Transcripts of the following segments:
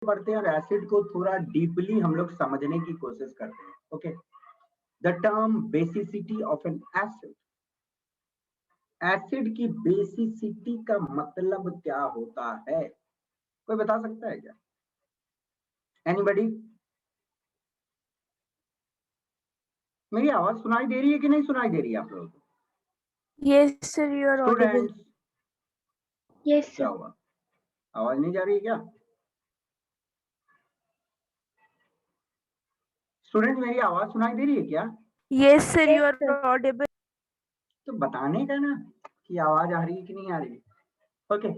पढ़ते हैं और एसिड को थोड़ा डीपली हम लोग समझने की कोशिश करते हैं। Okay, the term basicity of N acid, acid की बेसिसिटी का मतलब क्या होता है, कोई बता सकता है क्या? एनीबडी? मेरी आवाज सुनाई दे रही है कि नहीं सुनाई दे रही है आप लोगों को? Yes, sir, you are audible. Students, Yes, क्या sir. हुआ, आवाज नहीं जा रही है क्या? स्टूडेंट, मेरी आवाज सुनाई दे रही है क्या? Yes, sir, you Yes, are sir. audible. तो बताने का ना कि आवाज आ रही है कि नहीं आ रही है। Okay,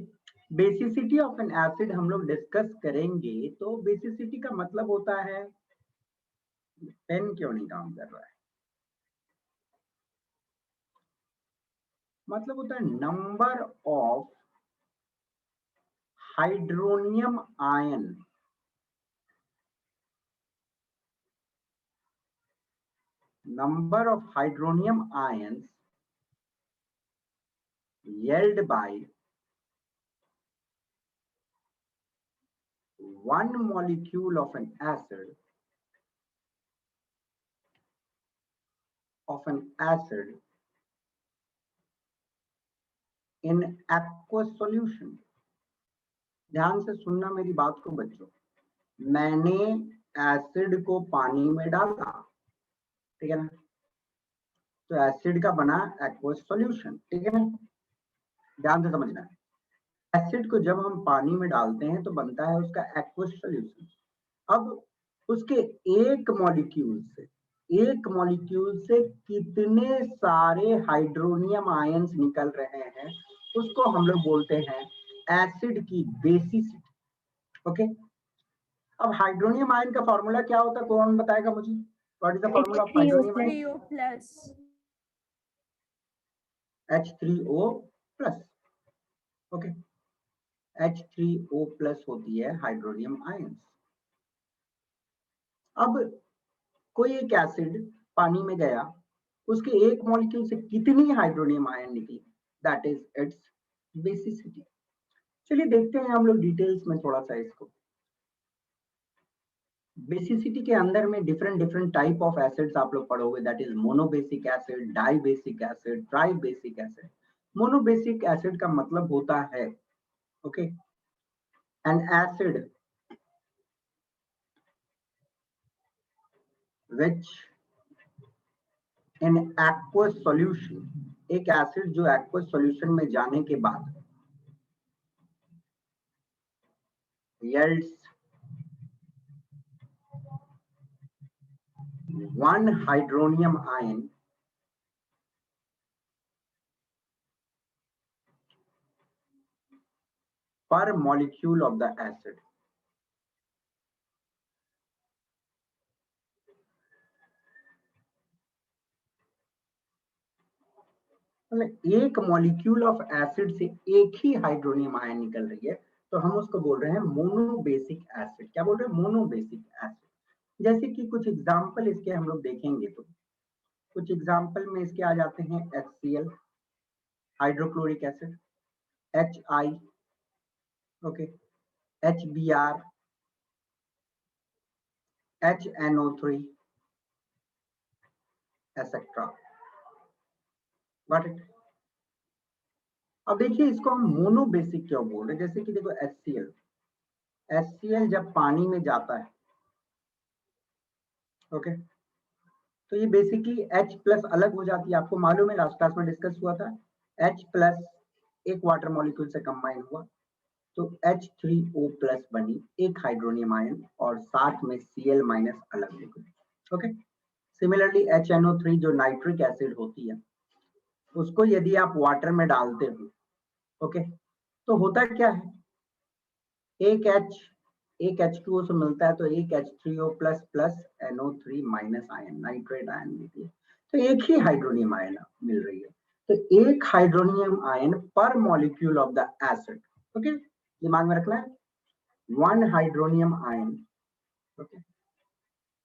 basicity of N acid हम लोग डिस्कस करेंगे। तो बेसिसिटी का मतलब होता है, पेन क्यों नहीं काम कर रहा है, मतलब होता है number of hydronium ion, number of hydronium ions yielded by one molecule of an acid in aqueous solution। ध्यान से सुनना मेरी बात को बच्चों, मैंने एसिड को पानी में डाला, ठीक है ना, तो एसिड का बना एक्वस सॉल्यूशन, ठीक है ना, ध्यान से समझना है। एसिड को जब हम पानी में डालते हैं तो बनता है उसका एक्वस सॉल्यूशन। अब उसके एक मॉलिक्यूल से कितने सारे हाइड्रोनियम आयंस निकल रहे हैं, उसको हम लोग बोलते हैं एसिड की बेसिसिटी। ओके, अब हाइड्रोनियम आयन का फॉर्मूला क्या होता है, कौन बताएगा मुझे? What is the formula of hydronium ion? H3O plus. H3O plus. Okay, H3O plus होती है हाइड्रोनियम आयंस। अब कोई एक एसिड पानी में गया, उसके एक मॉलिक्यूल से कितनी हाइड्रोनियम आयन निकली, दैट इज इट्स बेसिसिटी। चलिए देखते हैं हम लोग डिटेल्स में थोड़ा सा इसको। बेसिसिटी के अंदर में डिफरेंट टाइप ऑफ एसिड्स आप लोग पढ़ोगे, that is monobasic acid, dibasic acid, tribasic acid. Monobasic acid का मतलब होता है, okay, N acid which in aqueous solution, एक एसिड जो एक्वस सॉल्यूशन में जाने के बाद yields one hydronium ion per molecule of the acid। एक मॉलिक्यूल ऑफ एसिड से एक ही हाइड्रोनियम आयन निकल रही है, तो हम उसको बोल रहे हैं मोनोबेसिक एसिड। क्या बोल रहे हैं? Monobasic acid. जैसे कि कुछ एग्जांपल इसके हम लोग देखेंगे, तो कुछ एग्जांपल में इसके आ जाते हैं HCl, hydrochloric acid, HI, okay, HBr, HNO3, etcetera. Got it? अब देखिए इसको हम मोनोबेसिक क्यों बोल रहे हैं। जैसे कि देखो HCl जब पानी में जाता है, ओके, तो ये बेसिकली H प्लस अलग हो जाती है। आपको मालूम है, लास्ट क्लास में डिस्कस हुआ था, H प्लस एक वाटर मॉलिक्यूल से कंबाइन हुआ तो H3O प्लस बनी एक हाइड्रोनियम आयन, और साथ में Cl माइनस अलग हो गई। ओके, सिमिलरली HNO3 जो नाइट्रिक एसिड होती है, उसको यदि आप वाटर में डालते हो, ओके, तो होता क्या है, एक H2O से मिलता है तो एक H3O plus plus NO3 minus ion, nitrate ion मिलती है, तो एक ही हाइड्रोनियम आयन मिल रही है। तो एक हाइड्रोनियम आयन पर molecule of the acid. Okay, दिमाग में रखना है, one hydronium ion, okay,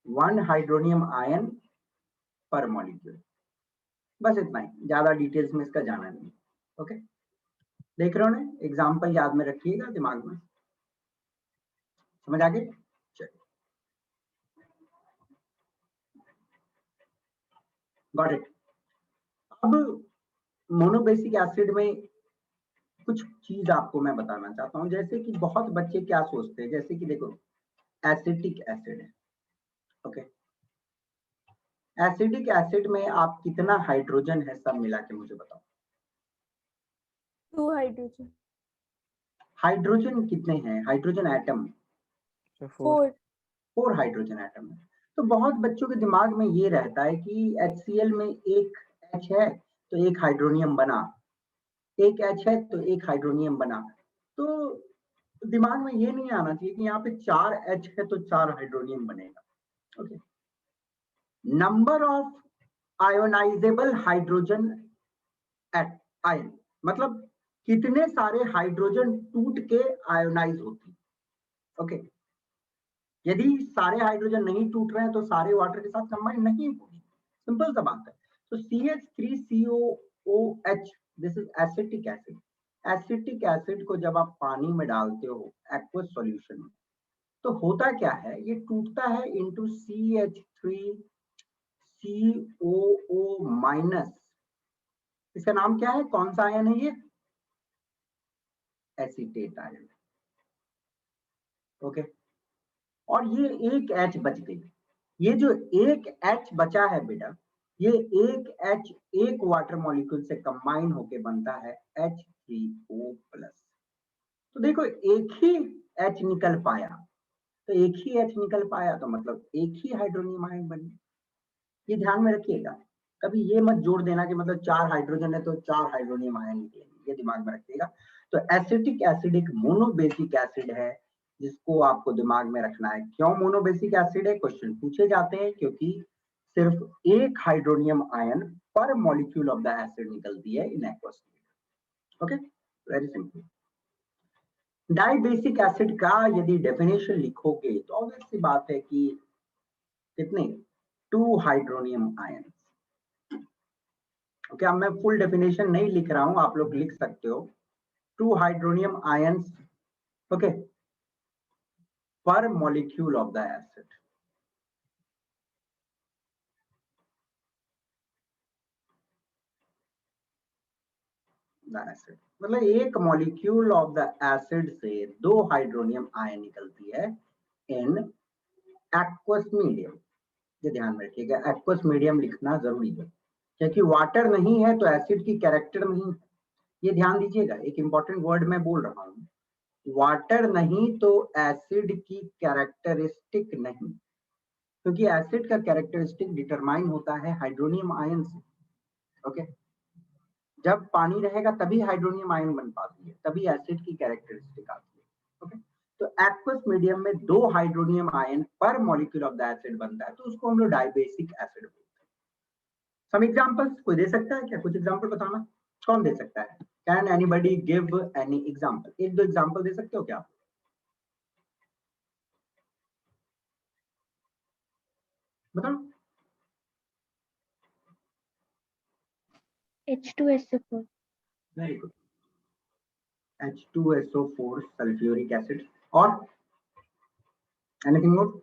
one hydronium ion पर मॉलिक्यूल। बस इतना ही, ज्यादा डिटेल्स में इसका जाना नहीं। ओके, देख रहे हो ना, एग्जाम्पल याद में रखिएगा दिमाग में। समझ आ गई? Got it. अब मोनोबेसिक एसिड में कुछ चीज आपको मैं बताना चाहता हूं, जैसे कि बहुत बच्चे क्या सोचते हैं, जैसे कि देखो एसिटिक एसिड है, ओके, एसिडिक एसिड में आप कितना हाइड्रोजन है सब मिला के मुझे बताओ। 2 हाइड्रोजन। हाइड्रोजन कितने हैं, हाइड्रोजन एटम? 4। 4 हाइड्रोजन एटम है। तो बहुत बच्चों के दिमाग में ये रहता है कि HCl में एक H है तो एक हाइड्रोनियम बना, एक H है तो एक हाइड्रोनियम बना। तो दिमाग में ये नहीं आना चाहिए कि यहाँ पे 4 H है तो 4 हाइड्रोनियम बनेगा। Okay, number of ionizable hydrogen at ion, मतलब कितने सारे हाइड्रोजन टूट के आयोनाइज होती। ओके, यदि सारे हाइड्रोजन नहीं टूट रहे हैं तो सारे वाटर के साथ कंबाइन नहीं होगी, सिंपल सा बात है। तो CH3COOH, this is acetic acid. Acetic acid को जब आप पानी में डालते हो एक्वस सॉल्यूशन में, तो होता क्या है, ये टूटता है इनटू CH3COO माइनस। इसका नाम क्या है, कौन सा आयन है ये, एसीटेट आयन। ओके, और ये एक H बच गई। ये जो एक H बचा है बेटा, ये एक H एक वाटर मॉलिक्यूल से कंबाइन होके बनता है H3O+। तो देखो एक ही H निकल पाया, तो एक ही H निकल पाया तो मतलब एक ही हाइड्रोनियम आयन बन गया। ये ध्यान में रखिएगा, कभी ये मत जोड़ देना कि मतलब 4 हाइड्रोजन है तो 4 हाइड्रोनियम आयन निकलेंगे, ये दिमाग में रखिएगा। तो एसिटिक एसिड एक मोनोबेसिक एसिड है जिसको आपको दिमाग में रखना है। क्यों मोनोबेसिक एसिड है, क्वेश्चन पूछे जाते हैं, क्योंकि सिर्फ एक हाइड्रोनियम आयन पर मॉलिक्यूल ऑफ द एसिड निकलती है in aqueous state. Okay, very simple. Dibasic acid का यदि डेफिनेशन लिखोगे तो ऑब्वियस सी बात है कि कितने, 2 हाइड्रोनियम आयन। ओके, अब मैं फुल डेफिनेशन नहीं लिख रहा हूं, आप लोग लिख सकते हो। 2 हाइड्रोनियम आयंस, ओके, पर molecule of the acid. Acid मतलब एक मॉलिक्यूल ऑफ द एसिड से 2 हाइड्रोनियम आयन निकलती है इन एक्वस मीडियम। ये ध्यान में रखिएगा, एक्वस मीडियम लिखना जरूरी है, क्योंकि वाटर नहीं है तो एसिड की कैरेक्टर नहीं है। ये ध्यान दीजिएगा, एक इंपॉर्टेंट वर्ड मैं बोल रहा हूँ, वाटर नहीं तो एसिड की कैरेक्टरिस्टिक नहीं, क्योंकि एसिड का कैरेक्टरिस्टिक डिटरमाइन होता है हाइड्रोनियम आयन से। ओके, जब पानी रहेगा तभी हाइड्रोनियम आयन बन पाती है, तभी एसिड की कैरेक्टरिस्टिक आती है। ओके, तो एक्वस मीडियम में 2 हाइड्रोनियम आयन पर मॉलिक्यूल ऑफ द एसिड बनता है, तो उसको हम लोग डाइबेसिक एसिड बोलते हैं। सम एग्जांपल्स कोई दे सकता है क्या, कुछ एग्जांपल बताना, कौन दे सकता है? Can anybody give any example? एक दो एग्जांपल दे सकते हो क्या? बताओ। H2SO4. Very good, H2SO4 sulphuric acid. और anything more?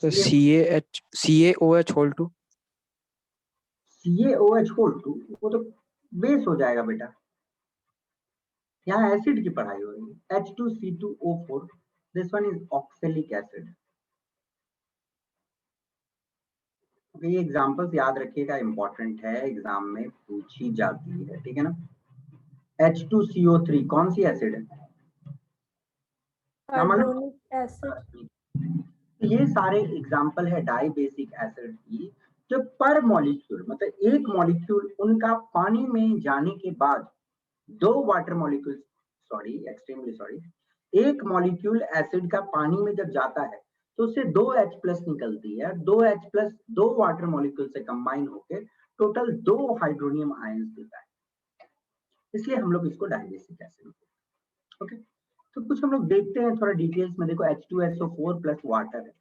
So CaOH whole 2. CaOH whole 2 वो तो बेस हो जाएगा बेटा, यहाँ एसिड की पढ़ाई हो रही है। H2C2O4, this one is oxalic acid. Okay, ये एग्जांपल्स याद रखिएगा, इंपॉर्टेंट है, एग्जाम में पूछी जाती है, ठीक है ना। H2CO3 कौन सी एसिड है, क्या मालूम? Carbonic acid. ये सारे एग्जाम्पल है डाइबेसिक एसिड की, जो पर मॉलिक्यूल मतलब एक मॉलिक्यूल उनका पानी में जाने के बाद 2 water molecule, sorry extremely sorry, एक मॉलिक्यूल एसिड का पानी में जब जाता है तो उससे 2 H+ निकलती है, 2 H+ 2 वाटर मॉलिक्यूल से कंबाइन होकर टोटल 2 हाइड्रोनियम आयंस देता है, इसलिए हम लोग इसको डाइबेसिक एसिड बोलते हैं। ओके, तो कुछ हम लोग देखते हैं थोड़ा डिटेल्स में। देखो H2SO4 प्लस वाटर है,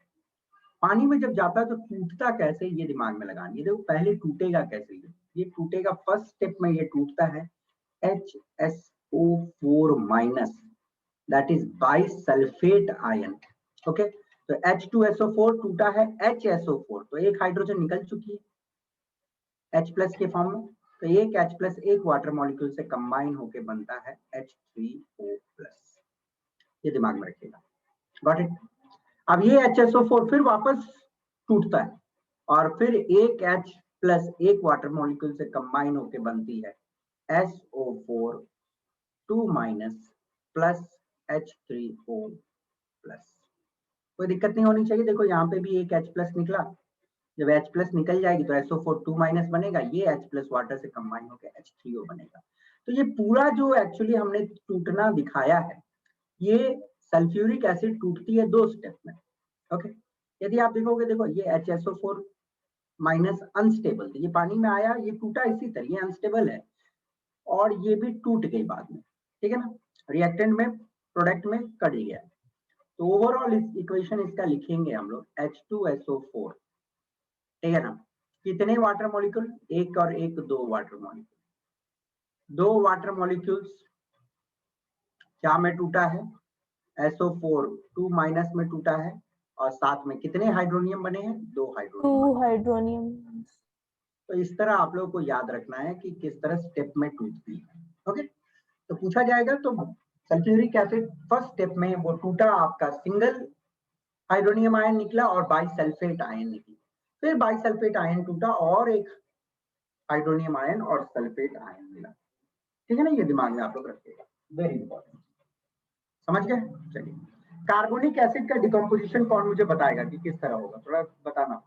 पानी में जब जाता है तो टूटता कैसे, ये दिमाग में लगानी है। देखो पहले टूटेगा कैसे, ये टूटेगा, फर्स्ट स्टेप में ये टूटता है HSO4 minus, that is bisulphate ion. Okay, तो H2SO4 टूटा है HSO4, तो एक हाइड्रोजन निकल चुकी है H प्लस के फॉर्म में, तो एक H प्लस एक वाटर मॉलिक्यूल से कंबाइन होके बनता है H3O प्लस। ये दिमाग में रखिएगा, गॉट इट। अब ये HSO4 फिर वापस टूटता है और फिर एक H प्लस एक वाटर मॉलिक्यूल से कंबाइन होके बनती है SO4 2 minus plus H3O plus. कोई दिक्कत नहीं होनी चाहिए। देखो यहाँ पे भी एक H प्लस निकला, जब H प्लस निकल जाएगी तो SO4 2 माइनस बनेगा, ये H प्लस वाटर से कंबाइन होकर H3O बनेगा। तो ये पूरा जो एक्चुअली हमने टूटना दिखाया है, ये सल्फ्यूरिक एसिड टूटती है 2 स्टेप में। ओके, यदि आप देखोगे, देखो ये HSO4 माइनस अनस्टेबल, ये पानी में आया, ये टूटा इसी तरह, ये अनस्टेबल है और ये भी टूट गई बाद में, ठीक है ना, रिएक्टेंट में प्रोडक्ट में कट गया। तो ओवरऑल इस इक्वेशन इसका लिखेंगे हम लोग H2SO4, ठीक है ना। कितने वाटर मॉलिक्यूल, एक और एक 2 वाटर मॉलिक्यूल, 2 वाटर मॉलिक्यूल्स क्या में टूटा है, SO4 2 माइनस में टूटा है और साथ में कितने हाइड्रोनियम बने हैं, 2 हाइड्रोनियम। 2 हाइड्रोनियम। तो इस तरह आप लोगों को याद रखना है कि किस तरह स्टेप में टूटती है। ओके, तो पूछा जाएगा तो सल्फ्यूरिक एसिड फर्स्ट स्टेप में वो टूटा, आपका सिंगल हाइड्रोनियम आयन निकला और बाइसल्फेट आयन निकली, फिर बाइसल्फेट आयन टूटा और एक हाइड्रोनियम आयन और सल्फेट आयन मिला, ठीक है ना। ये दिमाग में आप लोग रखिएगा, वेरी इंपॉर्टेंट, समझ गए। चलिए, कार्बोनिक एसिड का डिकम्पोजिशन कौन मुझे बताएगा कि किस तरह होगा, थोड़ा बताना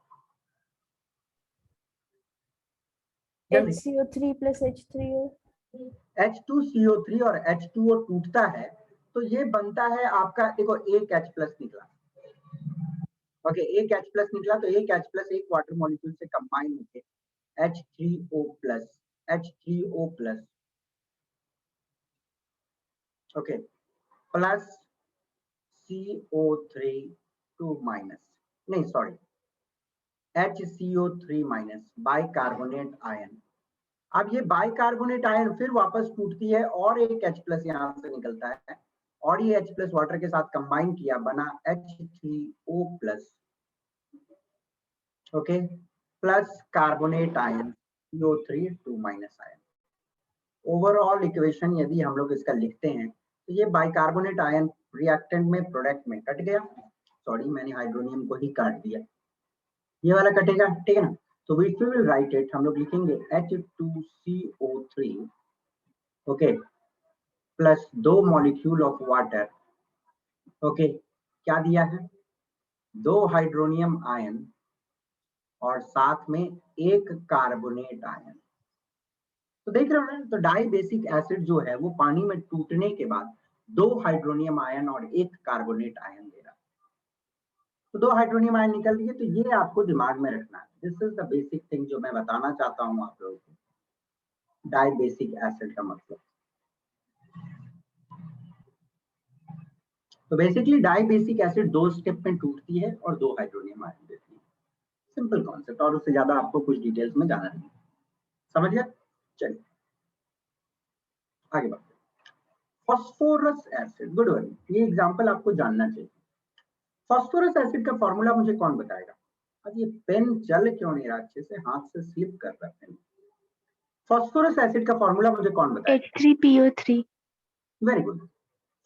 जल्दी। HCO3 plus H3O। H2CO3 और H2O टूटता है तो ये बनता है आपका, देखो एक H प्लस निकला, ओके, एक H प्लस निकला तो एक H प्लस एक वाटर मॉलिक्यूल से कंबाइन होके H3O plus, H3O plus, okay, plus CO3 2 minus, नहीं sorry, HCO3 minus bicarbonate ion. अब ये बाइकार्बोनेट आयन फिर वापस टूटती है और एक H प्लस यहाँ से निकलता है और ये H प्लस वाटर के साथ कंबाइन किया, बना H3O plus, okay, plus carbonate ion CO3 2 minus ion. Overall equation यदि हम लोग इसका लिखते हैं तो ये बाइकार्बोनेट आयन रिएक्टेंट में प्रोडक्ट में कट गया, सॉरी मैंने हाइड्रोनियम को ही काट दिया, ये वाला कटेगा, ठीक है ना। तो वी विल राइट इट, हम लोग लिखेंगे H2CO3, okay, plus 2 molecule of water, okay, क्या दिया है, 2 हाइड्रोनियम आयन और साथ में एक कार्बोनेट आयन। तो देख रहे हो ना, तो डाई बेसिक एसिड जो है वो पानी में टूटने के बाद 2 हाइड्रोनियम आयन और एक कार्बोनेट आयन दे रहा है। तो 2 हाइड्रोनियम आयन निकल दिए, तो ये आपको दिमाग में रखना है, this is the basic thing जो मैं बताना चाहता हूँ आप लोगों को, डाई बेसिक एसिड का मतलब। तो basically dibasic acid 2 step में टूटती है और 2 हाइड्रोनियम आयन देती है, सिंपल कॉन्सेप्ट, और उससे ज्यादा आपको कुछ डिटेल्स में जाना नहीं, समझ गया। चलिए आगे बढ़ते हैं। फास्फोरस एसिड, गुड वन, ये एग्जांपल आपको जानना चाहिए। फास्फोरस एसिड का फॉर्मूला मुझे कौन बताएगा। अब ये पेन चल क्यों नहीं रहा, अच्छे से हाथ से स्लिप कर रहा है। फास्फोरस एसिड का फॉर्मूला मुझे कौन बताएगा। H3PO3। Very good,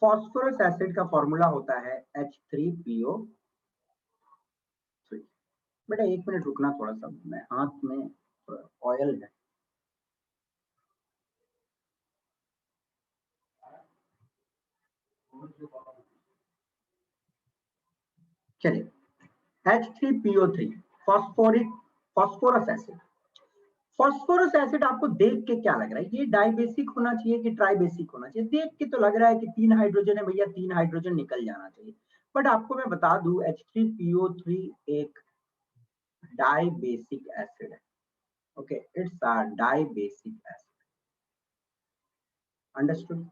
phosphorus acid का फॉर्मूला होता है H3PO3। बेटा एक मिनट रुकना, थोड़ा सा मैं हाथ में ऑयल है। चलिए, H3PO3 phosphorus acid. Phosphorus acid आपको देख के क्या लग रहा है, ये डाई बेसिक होना चाहिए कि ट्राई बेसिक होना चाहिए। देख के तो लग रहा है कि 3 हाइड्रोजन है भैया, 3 हाइड्रोजन निकल जाना चाहिए, बट आपको मैं बता दूं H3PO3 एक डाई बेसिक एसिड है, okay, it's a dibasic acid, understood.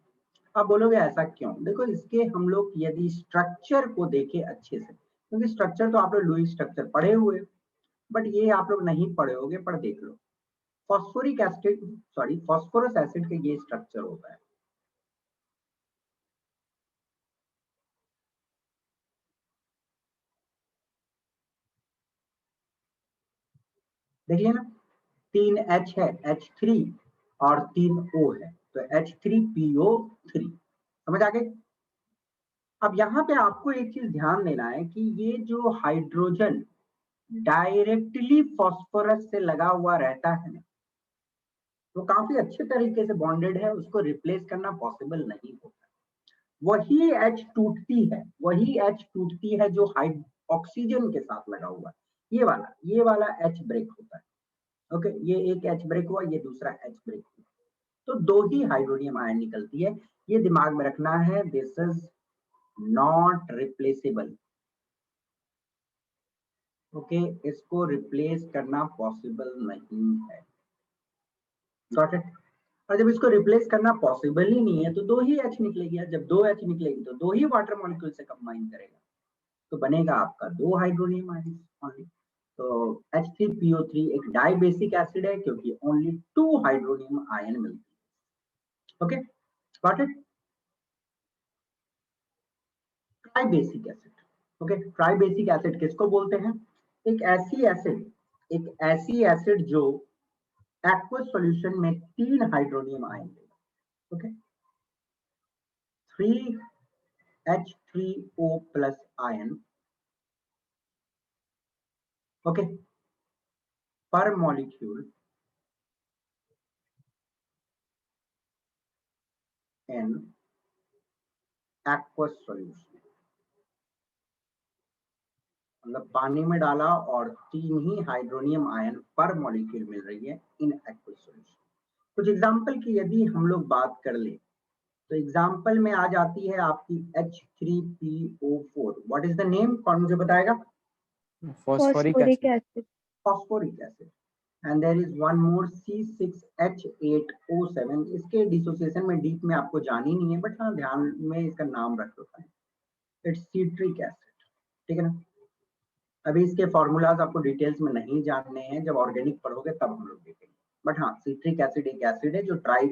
आप बोलोगे ऐसा क्यों, देखो इसके हम लोग यदि स्ट्रक्चर को देखें अच्छे से, क्योंकि स्ट्रक्चर तो आप लोग लुईस स्ट्रक्चर पढ़े हुए, बट ये आप लोग नहीं पढ़े होगे, पर देख लो, phosphoric acid, sorry phosphorus acid का ये स्ट्रक्चर होता है, देखिए ना, 3 H है H3 और 3 O है, तो H3PO3। समझ आ गई? अब यहाँ पे आपको एक चीज ध्यान देना है कि ये जो हाइड्रोजन डायरेक्टली फास्फोरस से लगा हुआ रहता है ना, वो काफी अच्छे तरीके से बॉन्डेड है, उसको रिप्लेस करना पॉसिबल नहीं होता। वही H टूटती है जो ऑक्सीजन के साथ लगा हुआ है, ये वाला H ब्रेक होता है। ओके, ये एक H ब्रेक हुआ, ये दूसरा H ब्रेक हुआ, तो 2 ही हाइड्रोनियम आयन निकलती है। ये दिमाग में रखना है, this is not replaceable. Okay, इसको रिप्लेस करना पॉसिबल नहीं है। Got it? और जब इसको रिप्लेस करना पॉसिबल ही नहीं है तो 2 ही H निकलेगी। जब 2 H निकलेगी तो 2 ही वाटर मॉलिक्यूल से कंबाइन करेगा, तो बनेगा आपका 2 हाइड्रोनियम आयन ओनली। तो H3PO3 एक डाइबेसिक एसिड है क्योंकि ओनली 2 हाइड्रोनियम आयन मिलती है। Okay, got it? Tribasic acid. Okay, tribasic acid किसको बोलते हैं? एक ऐसी एसिड जो एक्वस सॉल्यूशन में 3 हाइड्रोनियम आयन देगा। Okay, 3H3O plus ion, okay, पर मॉलिक्यूल इन एक्वस सॉल्यूशन। मतलब पानी में डाला और 3 ही हाइड्रोनियम आयन पर मॉलिक्यूल मिल रही है इन एक्वस सॉल्यूशन। कुछ एग्जांपल की यदि हम लोग बात कर ले तो एग्जांपल में आ जाती है आपकी H3PO4। What is the name? कौन मुझे बताएगा? phosphoric phosphoric acid. acid. Phosphoric acid. And there is one more C6H8O7। इसके डिसोसिएशन में डीप में आपको जानी नहीं है, बट हाँ ध्यान में इसका नाम रख लो। It's citric acid. ठीक है ना? अभी इसके फॉर्मूलाज आपको डिटेल्स में नहीं जानने हैं, जब ऑर्गेनिक पढ़ोगे तब हम लोग देखेंगे। बट हाँ, सिट्रिक एसिड एक एसिड है जो ट्राई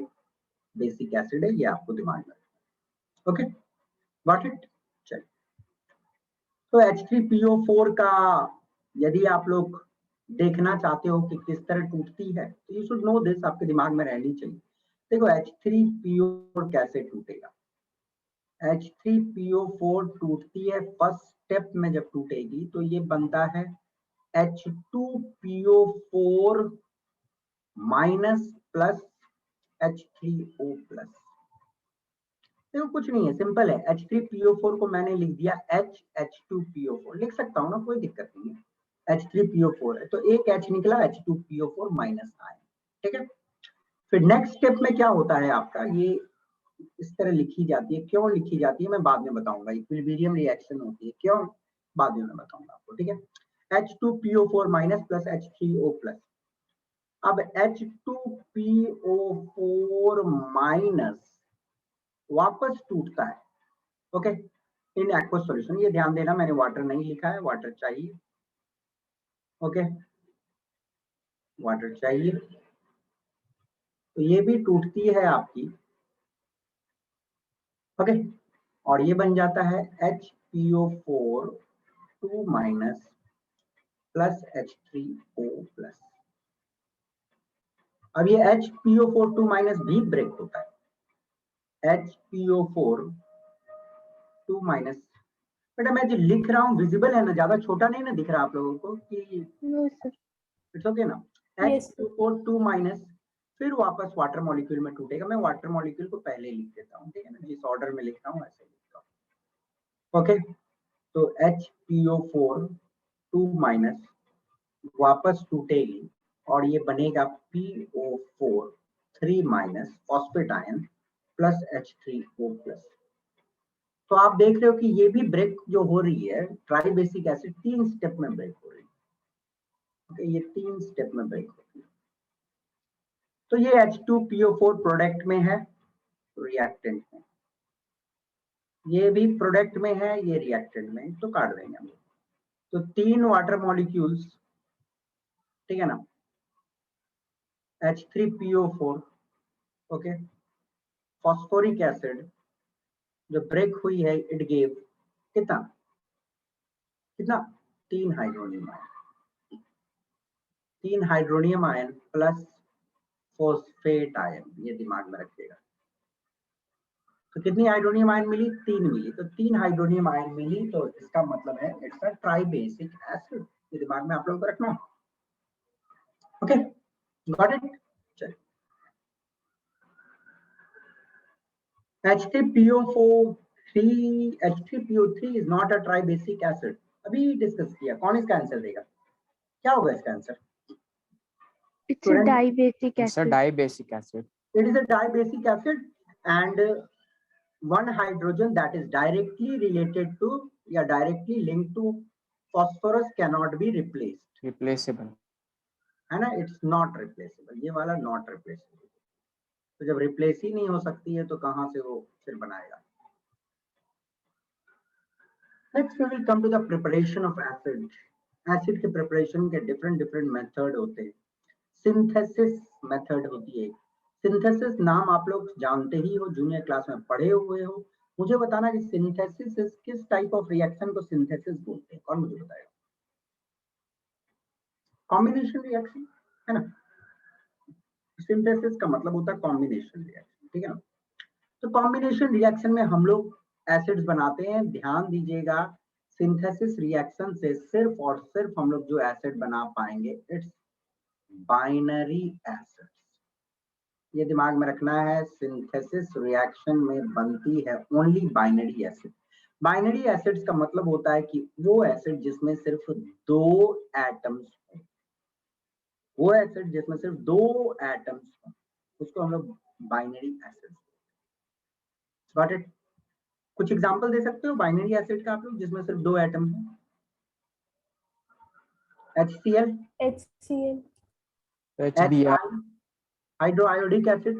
बेसिक एसिड है, ये आपको दिमाग में रखना। Okay, got it? चलिए, तो H3PO4 का यदि आप लोग देखना चाहते हो कि किस तरह टूटती है तो यू शुड नो दिस, आपके दिमाग में रहनी चाहिए। देखो H3PO4 कैसे टूटेगा। H3PO4 टूटती है फर्स्ट स्टेप में, जब टूटेगी तो ये बनता है H2PO4 minus plus H3O plus. देखो कुछ नहीं है, सिंपल है। H3PO4 को मैंने लिख दिया H2PO4, लिख सकता हूँ ना, कोई दिक्कत नहीं है। H3PO4 है तो एक H निकला, H2PO4 माइनस आयन। ठीक है, फिर नेक्स्ट स्टेप में क्या होता है आपका, ये इस तरह लिखी जाती है। क्यों लिखी जाती है मैं बाद में बताऊंगा। इक्विलिब्रियम रिएक्शन होती है, क्यों, बाद में मैं बताऊंगा आपको। ठीक है, H2PO4 minus plus H3O plus. अब H2PO4 माइनस वापस टूटता है, ओके, इन एक्वस सॉल्यूशन। ये ध्यान देना, मैंने वाटर नहीं लिखा है, वाटर चाहिए। ओके, वाटर चाहिए, तो ये भी टूटती है आपकी। ओके, और ये बन जाता है HPO4 2 minus plus H3O plus. अब ये HPO4 2 माइनस भी ब्रेक होता है। HPO4 2 माइनस, बेटा मैं जो लिख रहा हूँ विजिबल है ना, ज्यादा छोटा नहीं ना दिख रहा आप लोगों को कि? No, sir. इट्स ओके ना? Yes, sir. HPO4 2 माइनस, फिर वापस वाटर मॉलिक्यूल में टूटेगा। मैं वाटर मॉलिक्यूल को पहले लिख देता हूँ, ठीक है ना, जिस ऑर्डर में लिख रहा हूँ ऐसे लिखता हूँ। ओके, तो HPO4 2 माइनस वापस टूटेगी और ये बनेगा PO4 3 minus phosphate ion plus H3O plus. तो आप देख रहे हो कि ये भी ब्रेक जो हो रही है, ट्राई बेसिक एसिड 3 स्टेप में ब्रेक हो रही है। ओके, ये 3 स्टेप में ब्रेक होती है। तो ये H2PO4 प्रोडक्ट में है, रिएक्टेंट में, ये भी प्रोडक्ट में है, ये रिएक्टेंट में, तो काट देंगे हम। तो 3 वाटर मॉलिक्यूल्स, ठीक है ना, H3PO4, ओके, फॉस्फोरिक एसिड जो ब्रेक हुई है, इट गेव कितना 3 hydronium ion. 3 hydronium ion plus phosphate ion, ये दिमाग में रखिएगा। तो कितनी हाइड्रोनियम आयन मिली? 3 मिली। तो 3 हाइड्रोनियम आयन मिली, तो इसका मतलब है इट्स अ ट्राइबेसिक एसिड। ये दिमाग में आप लोगों को रखना। Okay, got it? चलिए, H3PO3 is not a tribasic acid. अभी डिस्कस किया। कौन इसका आंसर देगा? क्या होगा इसका answer? It's a Student, dibasic It's a acid. dibasic acid. it is a dibasic acid and one hydrogen that is directly related to या directly linked to phosphorus cannot be replaced. Replaceable. है ना? It's not replaceable. ये वाला not replaceable. तो जब replace ही नहीं हो सकती है तो कहां से वो फिर बनाएगा? Next we will come to the preparation of acid. Acid के preparation के different method होते हैं। Synthesis method होती है। Synthesis नाम आप लोग जानते ही हो, जूनियर क्लास में पढ़े हुए हो। मुझे बताना कि synthesis किस टाइप ऑफ रिएक्शन को synthesis बोलते हैं? कौन मुझे बताएगा? कॉम्बिनेशन रिएक्शन, है ना? सिंथेसिस का मतलब होता है कॉम्बिनेशन रिएक्शन, ठीक है ना? तो कॉम्बिनेशन रिएक्शन में हम लोग एसिड्स बनाते हैं। ध्यान दीजिएगा, सिंथेसिस रिएक्शन से सिर्फ और सिर्फ हम लोग जो एसिड बना पाएंगे इट्स बाइनरी एसिड्स। ये दिमाग में रखना है, सिंथेसिस रिएक्शन में बनती है only binary acid. Binary acids का मतलब होता है कि वो एसिड जिसमें सिर्फ 2 एटम्स हो, वो एसिड जिसमें सिर्फ 2 एटम्स हो, उसको हम लोग बाइनरी एसिड। Got it? कुछ एग्जांपल दे सकते हो बाइनरी एसिड का आप लोग जिसमें सिर्फ 2 एटम है? HCl, HCl, HBr, hydroiodic acid,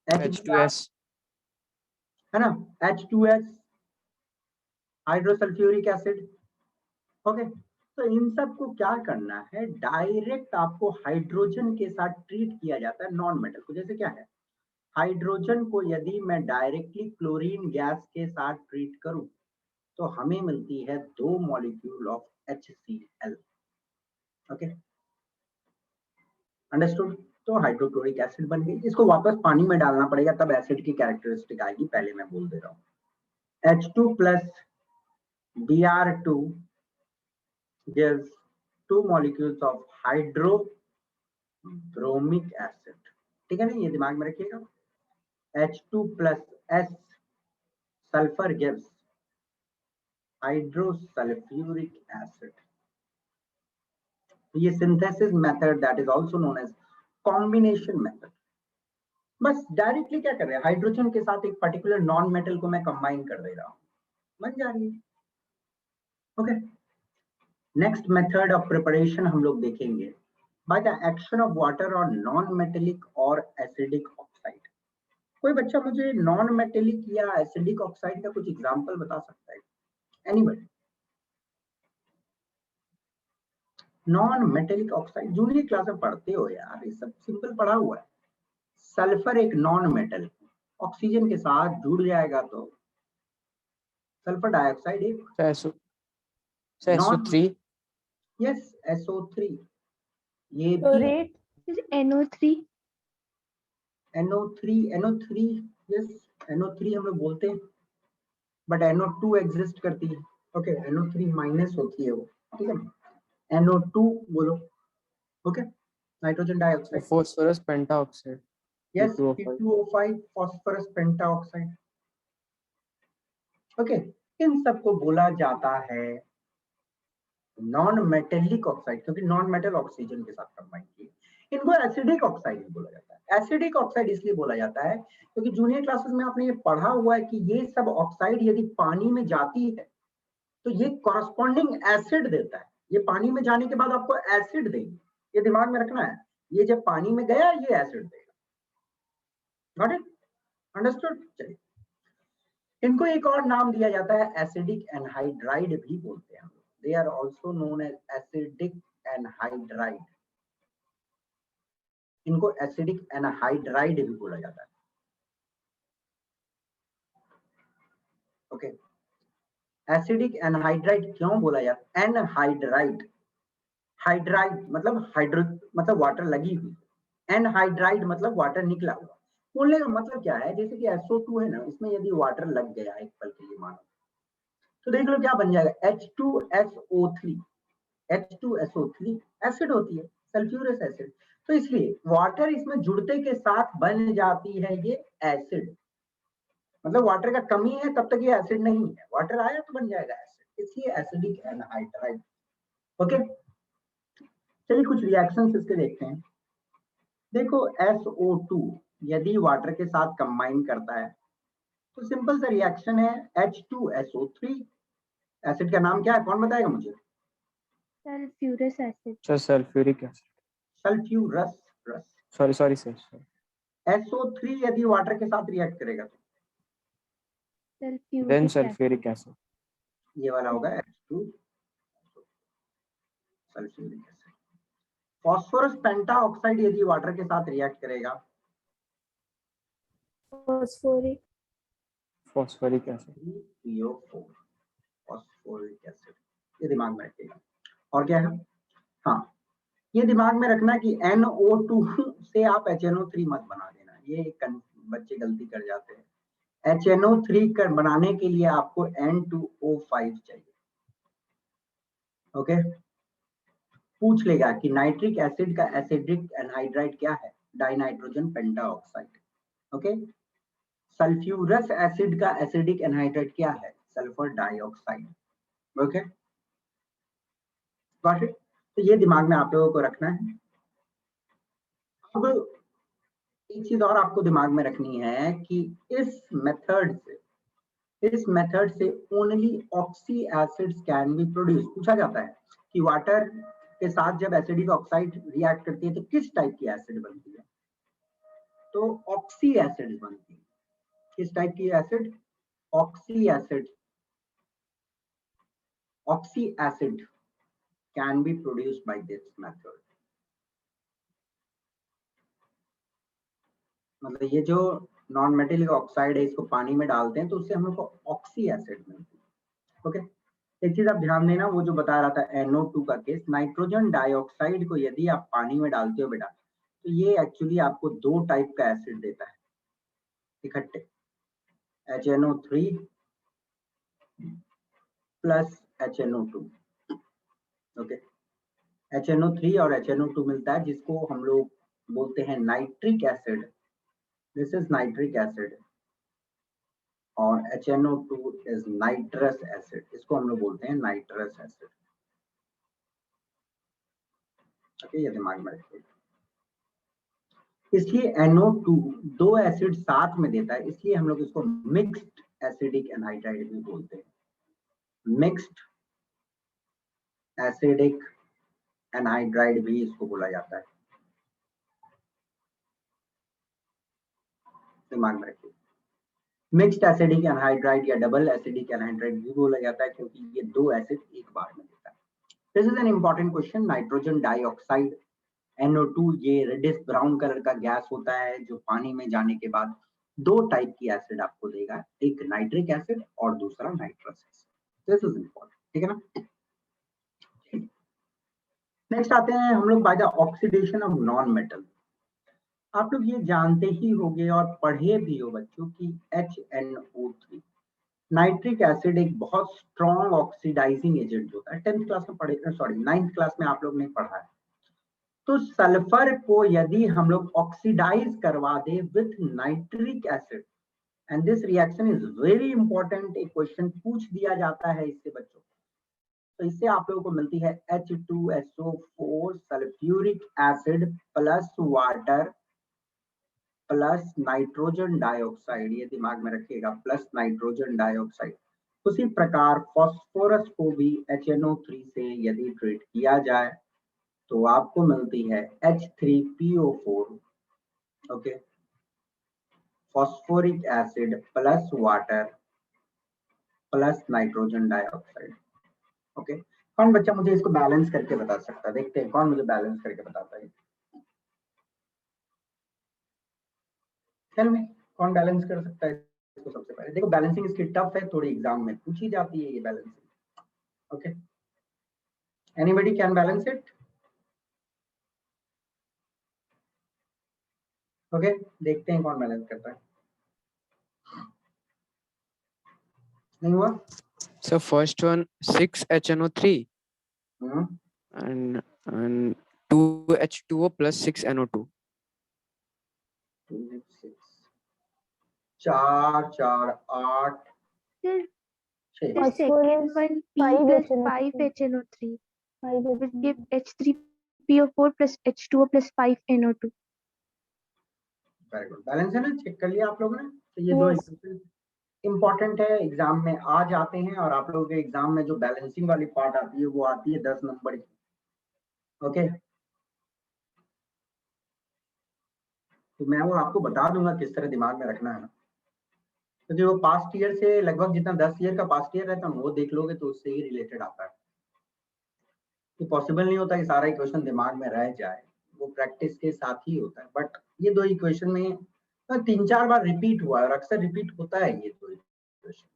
HBr, H2S, है ना? H2S, हाइड्रोसल्फ्यूरिक acid. ओके, तो इन सब को क्या करना है? डायरेक्ट आपको हाइड्रोजन के साथ ट्रीट किया जाता है नॉन मेटल को। जैसे क्या है, हाइड्रोजन को यदि मैं डायरेक्टली क्लोरीन गैस के साथ ट्रीट करूं तो हमें मिलती है 2 molecule of HCl। Okay, understood? तो हाइड्रोक्लोरिक एसिड बन गई। इसको वापस पानी में डालना पड़ेगा तब एसिड की कैरेक्टरिस्टिक आएगी, पहले मैं बोल दे रहा हूँ। H2 plus Br2 gives 2 molecules of hydrobromic acid, ठीक है ना? ये दिमाग में रखिएगा। H2 plus S sulfur gives hydrosulfuric acid. ये synthesis method that is also known as combination method. बस डायरेक्टली क्या कर रहे हैं, हाइड्रोजन के साथ एक पर्टिकुलर नॉन मेटल को मैं कंबाइन कर दे रहा हूं, बन जा रही है। Okay, next method of preparation हम लोग देखेंगे by the action of water और नॉन मेटेलिक और एसिडिक ऑक्साइड। कोई बच्चा मुझे नॉन मेटेलिक या एसिडिक ऑक्साइड का कुछ एग्जांपल बता सकता है? Anybody? Non metallic oxide junior class में पढ़ते हो यार, ये सब सिंपल पढ़ा हुआ है। सल्फर एक नॉन मेटल, ऑक्सीजन के साथ जुड़ जाएगा तो सल्फर डाइऑक्साइड एक SO3, यस SO3। ये तो भी rate Is NO3. NO3 yes NO3 हम लोग बोलते हैं, बट NO2 एग्जिस्ट करती है। ओके, NO3 माइनस होती है वो, ठीक है? NO2 बोलो। Okay, nitrogen dioxide. phosphorus pentaoxide, yes P2O5. P2O5 phosphorus pentaoxide. Okay, इन सबको बोला जाता है नॉन मेटेलिक ऑक्साइड, क्योंकि नॉन मेटल ऑक्सीजन के साथ कंबाइन किए। इनको एसिडिक ऑक्साइड भी बोला जाता है। एसिडिक ऑक्साइड इसलिए बोला जाता है क्योंकि जूनियर क्लासेस में आपने ये पढ़ा हुआ है कि ये सब ऑक्साइड यदि पानी में जाती है तो ये कॉरस्पॉन्डिंग एसिड देता है। ये पानी में जाने के बाद आपको एसिड देगी, ये दिमाग में रखना है। ये जब पानी में गया ये एसिड देगा। Got it? अंडरस्टूड? चलिए, इनको एक और नाम दिया जाता है एसिडिक एनहाइड्राइड भी बोलते हैं हम लोग। They are also known as acidic anhydride. इनको एसिडिक एनहाइड्राइड भी बोला जाता है। ओके, एसिडिक एनहाइड्राइड क्यों बोला जाता है? एनहाइड्राइड हाइड्राइड मतलब हाइड्रो मतलब वाटर लगी हुई, एनहाइड्राइड मतलब वाटर निकला हुआ। बोलने का मतलब क्या है, जैसे कि SO2 है ना, इसमें यदि वाटर लग गया एक पल के लिए मानो, तो देख लो क्या बन जाएगा, H2SO3। H2SO3 एसिड होती है, सल्फ्यूरस एसिड। तो इसलिए वाटर इसमें जुड़ते के साथ बन जाती है ये एसिड। मतलब वाटर का कमी है तब तक ये एसिड नहीं है, वाटर आया तो बन जाएगा एसिड, इसलिए एसिडिक एनहाइड्राइड। ओके, चलिए कुछ रिएक्शंस इसके देखते हैं। देखो SO2 यदि वाटर के साथ कंबाइन करता है तो सिंपल सा रिएक्शन है H2SO3। एसिड का नाम क्या है, कौन बताएगा मुझे? sulfurous acid. Sir, sulfuric acid. Sulphurous रस। Sorry, sir. SO3 यदि वाटर के साथ रिएक्ट करेगा तो Then Sulfuric acid. sulfuric acid. ये वाला होगा H2 sulphuric acid. Phosphorus pentoxide यदि वाटर के साथ रिएक्ट करेगा Phosphoric. Phosphoric acid. PO4 phosphoric acid. ये दिमाग में रखिएगा। और क्या है, हाँ ये दिमाग में रखना कि NO2 से आप HNO3 मत बना देना, ये बच्चे गलती कर जाते हैं। HNO3 कर बनाने के लिए आपको N2O5 चाहिए। ओके, पूछ लेगा कि नाइट्रिक एसिड का एसिडिक एनहाइड्राइड क्या है, dinitrogen pentoxide. Okay, sulphurous acid का एसिडिक एनहाइड्राइड क्या है, sulphur dioxide. Okay, got it. तो ये दिमाग में आप लोगों को रखना है। अब एक चीज और आपको दिमाग में रखनी है कि इस मेथड से only oxy acids can be produce. पूछा जाता है कि वाटर के साथ जब एसिडिक ऑक्साइड रिएक्ट करती है तो किस टाइप की एसिड बनती है, तो ऑक्सी एसिड बनती है। किस टाइप की acid, oxy acid. Oxy acid can be produced by this method. मतलब ये जो नॉन मेटेलिक ऑक्साइड है इसको पानी में डालते हैं तो उससे हम लोग को ऑक्सी एसिड मिलती है। ओके, एक चीज आप ध्यान देना, वो जो बता रहा था NO2 का केस, नाइट्रोजन डाइऑक्साइड को यदि आप पानी में डालते हो बेटा तो ये एक्चुअली आपको दो टाइप का एसिड देता है इकट्ठे, HNO3 plus HNO2। Okay, HNO3 और HNO2 मिलता है जिसको हम लोग बोलते हैं nitric acid. This is nitric acid और HNO2 इज नाइट्रस एसिड, इसको हम लोग बोलते हैं नाइट्रस एसिड। ओके, ये दिमाग में रखिए। इसलिए NO2 दो एसिड साथ में देता है, इसलिए हम लोग इसको मिक्स्ड एसिडिक एनहाइड्राइड भी बोलते हैं। मिक्स्ड एसिडिक एनहाइड्राइड भी इसको बोला जाता है, दिमाग में रखिए। मिक्स्ड एसिडिक एनहाइड्राइड या डबल एसिडिक एनहाइड्राइड भी बोला जाता है क्योंकि ये दो एसिड एक बार में देता है। This is an important question. Nitrogen dioxide NO2 ये रेडिश ब्राउन कलर का गैस होता है जो पानी में जाने के बाद दो टाइप की एसिड आपको देगा, एक नाइट्रिक एसिड और दूसरा nitrous acid. This is important, ठीक है ना। नेक्स्ट आते हैं हम लोग by the oxidation of non metal. आप लोग ये जानते ही होंगे और पढ़े भी हो बच्चों की HNO3 नाइट्रिक एसिड एक बहुत स्ट्रॉन्ग ऑक्सीडाइजिंग एजेंट होता है। 10th क्लास में पढ़े, सॉरी 9th क्लास में आप लोग ने पढ़ा है। तो सल्फर को यदि हम लोग ऑक्सीडाइज करवा दे with nitric acid, and this reaction is very important, एक क्वेश्चन पूछ दिया जाता है इससे बच्चों, तो इससे आप लोगों को मिलती है H2SO4 sulphuric acid plus water plus nitrogen dioxide. ये दिमाग में रखिएगा, प्लस नाइट्रोजन डाइऑक्साइड। उसी प्रकार फास्फोरस को भी HNO3 से यदि ट्रीट किया जाए तो आपको मिलती है H3PO4। Okay, phosphoric acid plus water plus nitrogen dioxide. Okay, कौन बच्चा मुझे इसको बैलेंस करके बता सकता है, देखते हैं कौन मुझे बैलेंस करके बताता है। चल में कौन बैलेंस कर सकता है इसको सबसे पहले। देखो बैलेंसिंग इसकी टफ है थोड़ी, एग्जाम में पूछी जाती है ये balancing. Okay, anybody can balance it. Okay, देखते हैं कौन बैलेंस करता है। नहीं हुआ? So first one 6HNO3 hmm, and 2H2O plus 6NO2. 4 4 8 Sir, 6। the First second one is one P 5 plus HNO3. 5 HNO3 5 will give H3PO4 plus H2O plus 5 NO2. Very good, balance है ना, check कर लिया आप लोगों ने। तो ये दो Yes. इक्वेशन इंपॉर्टेंट है, एग्जाम में आ जाते हैं, और आप लोगों के एग्जाम में जो बैलेंसिंग वाली पार्ट आती है वो आती है 10 नंबर की। ओके, तो मैं वो आपको बता दूंगा किस तरह दिमाग में रखना है ना। तो जो पास्ट ईयर से लगभग जितना 10 ईयर का पास्ट ईयर रहता है वो देख लोगे तो उससे ही रिलेटेड आता है। ये पॉसिबल नहीं होता कि सारा इक्वेशन दिमाग में रह जाए, वो प्रैक्टिस के साथ ही होता है। बट ये दो इक्वेशन में 3-4 बार रिपीट हुआ है और अक्सर रिपीट होता है ये दो इक्वेशन।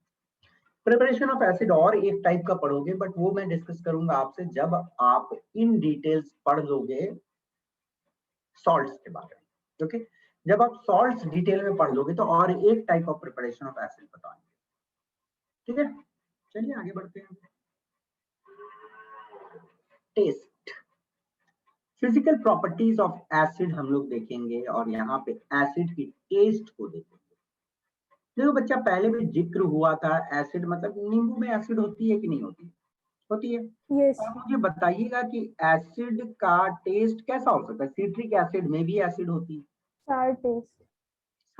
प्रिपरेशन ऑफ एसिड और एक टाइप का पढ़ोगे, बट वो मैं डिस्कस करूंगा आपसे जब आप इन डिटेल्स पढ़ लोगे सॉल्ट्स के बारे में। ओके, जब आप सॉल्ट्स डिटेल में पढ़ लोगे तो और एक type of preparation of acid बताएंगे। ठीक है, चलिए आगे बढ़ते हैं। Taste, physical properties of acid हम लोग देखेंगे और यहाँ पे एसिड की टेस्ट को देखेंगे। देखो बच्चा, पहले भी जिक्र हुआ था, एसिड मतलब नींबू में एसिड होती है कि नहीं होती? होती है। Yes. आप मुझे बताइएगा कि एसिड का टेस्ट कैसा हो सकता है? सिट्रिक एसिड में भी एसिड होती है, Sour taste.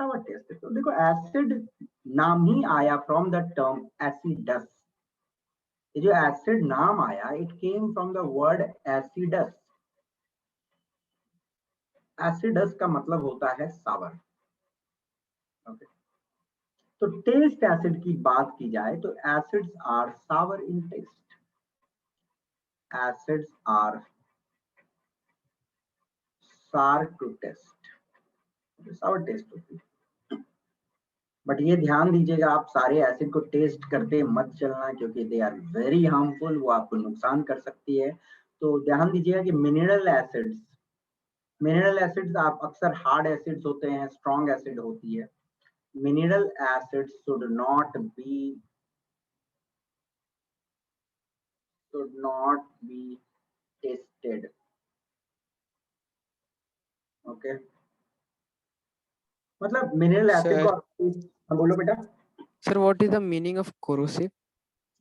सावर टेस्ट। तो देखो, एसिड नाम ही आया फ्रॉम द टर्म एसिडस। ये जो एसिड नाम आया, it came from the word acidus. Acidus का मतलब होता है सावर। ओके, तो टेस्ट एसिड की बात की जाए तो acids are sour in taste. Acids are sour to taste, sour taste होती है। बट ये ध्यान दीजिएगा, आप सारे एसिड को टेस्ट करते मत चलना, क्योंकि दे आर वेरी हार्मफुल, वो आपको नुकसान कर सकती है। तो ध्यान दीजिएगा कि मिनरल एसिड्स आप अक्सर हार्ड एसिड्स होते हैं, स्ट्रॉन्ग एसिड होती है। Mineral acids should not be tested. Okay, मतलब मिनरल एसिड Sir, को हाँ, बोलो बेटा। sir, what is the meaning of corrosive?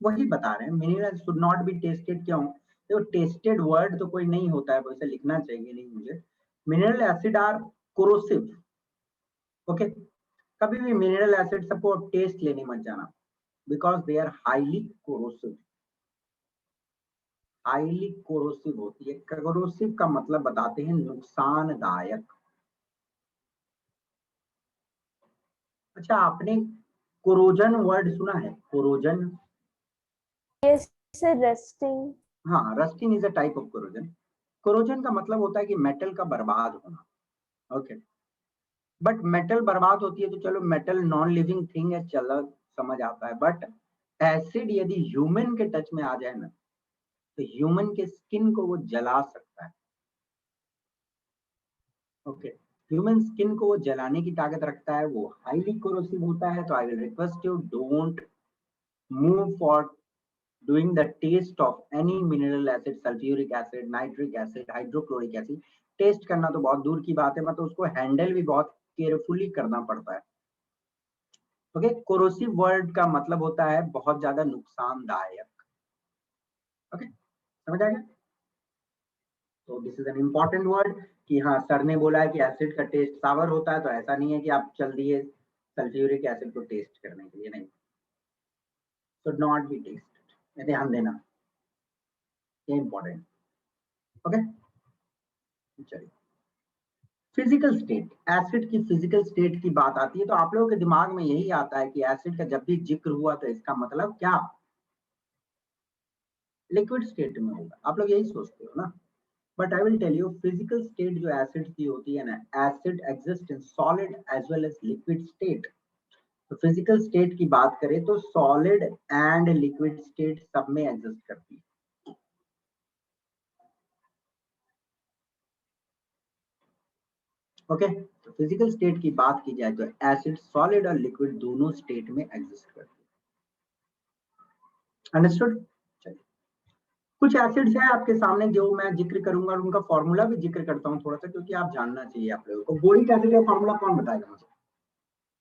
वही बता रहे हैं, mineral should not be tested. क्यों? देखो, टेस्टेड वर्ड तो कोई नहीं होता है, वैसे लिखना चाहिए नहीं मुझे। Mineral acid are corrosive. Okay, कभी भी मिनरल एसिड सबको टेस्ट लेने मत जाना, because they are highly corrosive. Highly corrosive होती है। कोरोसिव का मतलब बताते हैं नुकसानदायक। अच्छा, आपने कोरोजन वर्ड सुना है? Corrosion, Yes, sir. Rusting. हाँ, rusting is a type of corrosion. Corrosion का मतलब होता है कि मेटल का बर्बाद होना। ओके, बट मेटल बर्बाद होती है तो चलो, मेटल नॉन लिविंग थिंग है, चलो समझ आता है। बट एसिड यदि ह्यूमन के टच में आ जाए ना, तो ह्यूमन के स्किन को वो जला सकता है। ओके, ह्यूमन स्किन को वो जलाने की ताकत रखता है, वो हाईली कोरोसिव होता है। तो I will request you, don't move for doing the taste of any mineral acid, sulphuric acid, nitric acid, hydrochloric acid. Taste करना तो बहुत दूर की बात है, मतलब उसको हैंडल भी बहुत केयरफुली करना पड़ता है। ओके, कोरोसिव वर्ड का मतलब होता है बहुत ज्यादा नुकसानदायक। ओके, समझ आ गया? तो this is an important word कि हाँ, सर ने बोला है कि एसिड का टेस्ट सावर होता है, तो ऐसा नहीं है कि आप चल दिए सल्फ्यूरिक एसिड को टेस्ट करने के लिए, नहीं। शुड नॉट बी टेस्टेड, ध्यान देना, ये इंपॉर्टेंट। ओके, चलिए, फिजिकल स्टेट, एसिड की फिजिकल स्टेट की बात आती है तो आप लोगों के दिमाग में यही आता है कि एसिड का जब भी जिक्र हुआ तो इसका मतलब क्या? लिक्विड स्टेट में होगा, आप लोग यही सोचते हो ना। But I will tell you, physical state जो एसिड की होती है ना, acid exist in solid as well as liquid state. तो फिजिकल स्टेट की बात करें तो सॉलिड एंड लिक्विड स्टेट सब में एग्जिस्ट करती है। ओके, तो फिजिकल स्टेट की बात की जाए तो एसिड सॉलिड और लिक्विड दोनों स्टेट में एग्जिस्ट करते हैं। अंडरस्टूड? चलिए, कुछ एसिड्स हैं आपके सामने जो मैं जिक्र करूंगा और उनका फॉर्मूला भी जिक्र करता हूं थोड़ा सा, क्योंकि आप जानना चाहिए आप लोगों को। बोरिक एसिड का फॉर्मूला कौन बताएगा मुझे?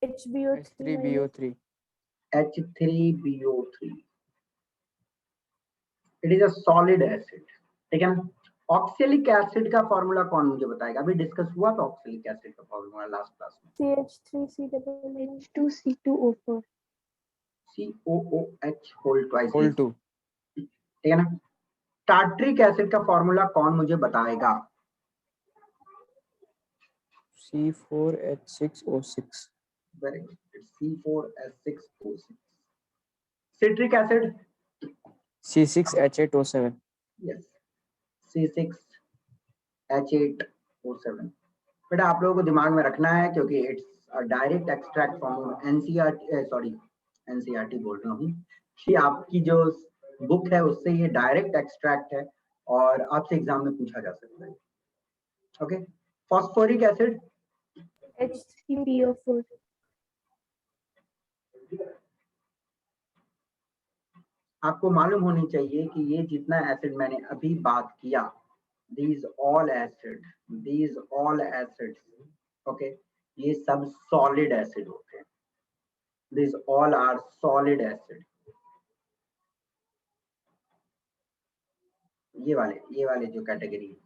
HbO3 H3BO3. H3BO3, it is a solid acid, ठीक है ना। ऑक्सैलिक एसिड का फॉर्मूला कौन मुझे बताएगा? अभी डिस्कस हुआ था ऑक्सैलिक एसिड का फॉर्मूला लास्ट क्लास में। CH3COO. H2C2O4. COOH whole twice, Whole 2. ठीक है ना। टार्ट्रिक एसिड का फॉर्मूला कौन मुझे बताएगा? C4H6O6. Very good, C4H6O6। Citric acid, C6H8O7. Yes, C6H8O7। बेटा आप लोगों को दिमाग में रखना है, क्योंकि it's a direct extract from NCERT बोल रहा हूँ कि आपकी जो बुक है उससे ये डायरेक्ट एक्सट्रैक्ट है और आपसे एग्जाम में पूछा जा सकता है। Okay, phosphoric acid, H3PO4. आपको मालूम होनी चाहिए कि ये जितना एसिड मैंने अभी बात किया, these all acids, ओके, ये सब सॉलिड एसिड होते हैं। these all are solid acid। ये वाले जो कैटेगरी,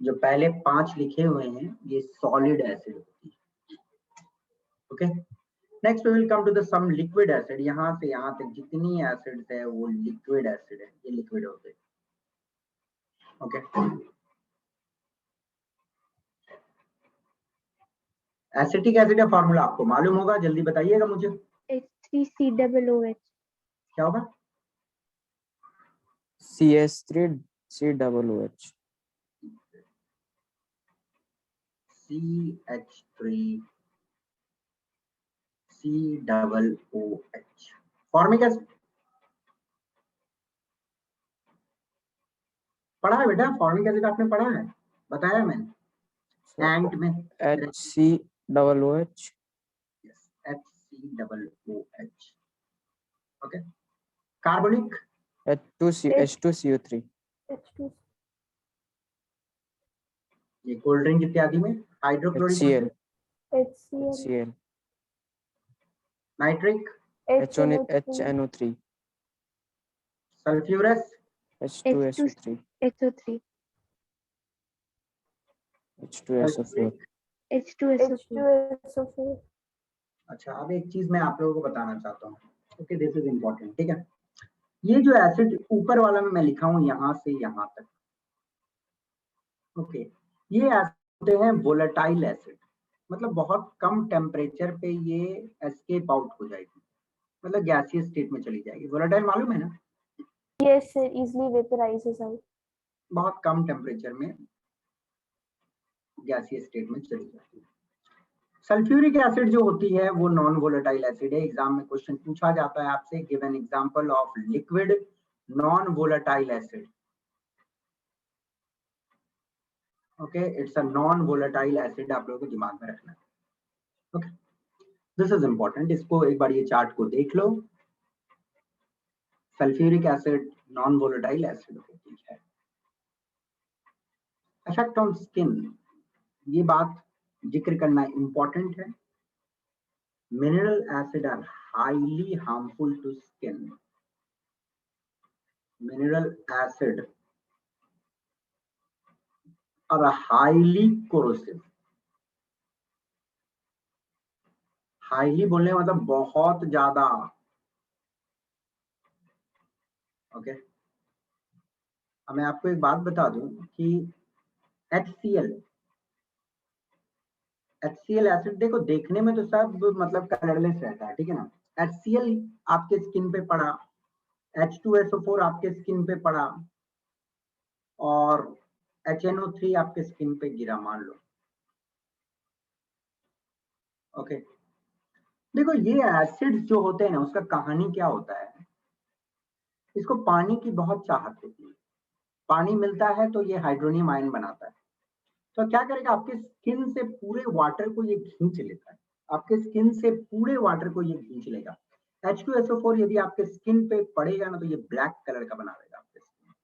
जो पहले 5 लिखे हुए हैं, ये सॉलिड एसिड होती है। Okay, next we will come to the some liquid acid. यहाँ से यहाँ तक जितनी एसिड्स है वो लिक्विड एसिड है, ये लिक्विड होते हैं। ओके, एसिटिक एसिड का फॉर्मूला आपको मालूम होगा, जल्दी बताइएगा मुझे। H3COOH. क्या होगा? CS3COOH. CH3COOH। फॉर्मिक एसिड पढ़ा है बेटा? फॉर्मिक एसिड आपने पढ़ा है? बताया मैंने एंट में। HCOOH. Yes, HCOOH। Okay, carbonic, H2CO3. H2. ये कोल्ड ड्रिंक इत्यादि में। Hydrochloric HCl. HCl. HCl. Nitric, HNO3. HNO3. Sulphurous, H2SO3. H2SO3. H2SO4. H2SO4. H2SO4. अच्छा, अब एक चीज मैं आप लोगों को बताना चाहता हूँ। ओके, दिस इज इम्पोर्टेंट, ठीक है। ये जो एसिड ऊपर वाला में मैं लिखा हूँ यहाँ से यहाँ तक, ओके, ये एसिड होते हैं वोलेटाइल एसिड। मतलब बहुत कम टेम्परेचर पे ये एस्केप आउट हो जाएगी, मतलब गैसियस स्टेट में चली जाएगी। वोलेटाइल मालूम है ना? Yes, sir. Easily vaporizes out. बहुत कम टेम्परेचर में गैसियस स्टेट में चली जाती है। सल्फ्यूरिक एसिड जो होती है वो नॉन वोलेटाइल एसिड है। एग्जाम में क्वेश्चन पूछा जाता है आपसे, give an example of liquid non volatile acid. Okay, it's a non volatile acid, आप लोगों को दिमाग में रखना है। ओके, दिस इज इंपॉर्टेंट, इसको एक बार ये चार्ट को देख लो। Sulphuric acid non volatile acid होती है। इफेक्ट ऑन स्किन, ये बात जिक्र करना इंपॉर्टेंट है। Mineral acid are highly harmful to skin. Mineral acid are highly corrosive. Highly बोलने मतलब बहुत ज्यादा। ओके, अब मैं आपको एक बात बता दूं कि HCl एसिड, देखो देखने में तो सब मतलब कलरलेस रहता है, ठीक है ना। HCl आपके स्किन पे पड़ा, H2SO4 आपके स्किन पे पड़ा और HNO3 आपके स्किन पे गिरा, मान लो। ओके, देखो ये एसिड जो होते हैं ना, उसका कहानी क्या होता है, इसको पानी की बहुत चाहत होती है। पानी मिलता है तो ये हाइड्रोनियम आयन बनाता है। तो क्या करेगा, आपके स्किन से पूरे वाटर को ये खींच लेता है, आपके स्किन से पूरे वाटर को ये खींच लेगा। H2SO4 यदि आपके स्किन पे पड़ेगा ना तो ये ब्लैक कलर का बना देगा, आपके स्किन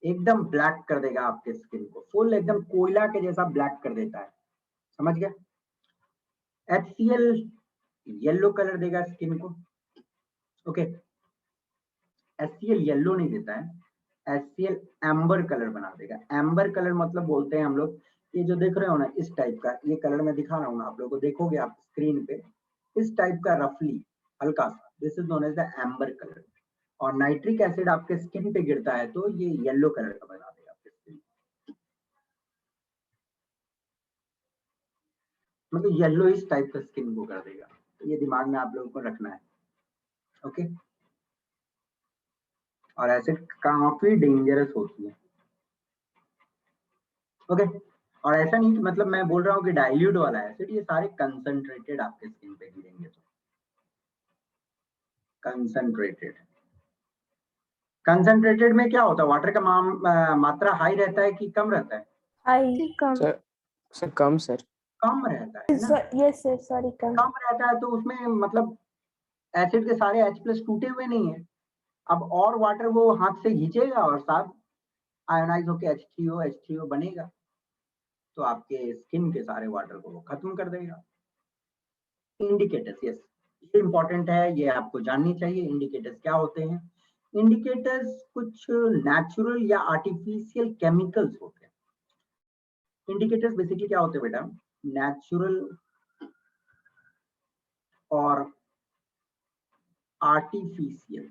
एकदम ब्लैक कर देगा आपके स्किन को, फुल एकदम कोयला के जैसा ब्लैक कर देता है, समझ गया। HCl येलो कलर देगा स्किन को, ओके। HCl येलो नहीं देता है, HCl एम्बर कलर बना देगा। एम्बर कलर मतलब बोलते हैं हम लोग, ये जो देख रहे हो ना इस टाइप का, ये कलर मैं दिखा रहा हूँ ना आप लोगों को, देखोगे आप स्क्रीन पे इस टाइप का रफली हल्का सा, this is known as the amber colour. और नाइट्रिक एसिड आपके स्किन पे गिरता है तो ये येलो कलर का बना देगा आपके स्किन, मतलब येलो इस टाइप का स्किन को कर देगा। तो ये दिमाग में आप लोगों को रखना है, ओके। और एसिड काफी डेंजरस होती है, ओके। और ऐसा नहीं कि मतलब मैं बोल रहा हूँ कि डाइल्यूट वाला एसिड, ये सारे कंसंट्रेटेड आपके स्किन पे गिरेंगे, तो कंसंट्रेटेड में क्या होता है, वाटर का मात्रा हाई रहता है कि कम रहता है? I कम। सर कम सर। कम रहता है ना, yes sir, sorry, come. कम रहता है तो उसमें मतलब एसिड के सारे H+ टूटे हुए नहीं है, अब और वाटर वो हाथ से खींचेगा और साथ आयोनाइज होकर H3O बनेगा, तो आपके स्किन के सारे वाटर को वो खत्म कर देगा। इंडिकेटर्स, यस, ये इंपॉर्टेंट है, ये आपको जाननी चाहिए। इंडिकेटर्स क्या होते हैं? इंडिकेटर्स कुछ नेचुरल या आर्टिफिशियल केमिकल्स होते हैं। इंडिकेटर्स बेसिकली क्या होते हैं बेटा? नेचुरल और आर्टिफिशियल,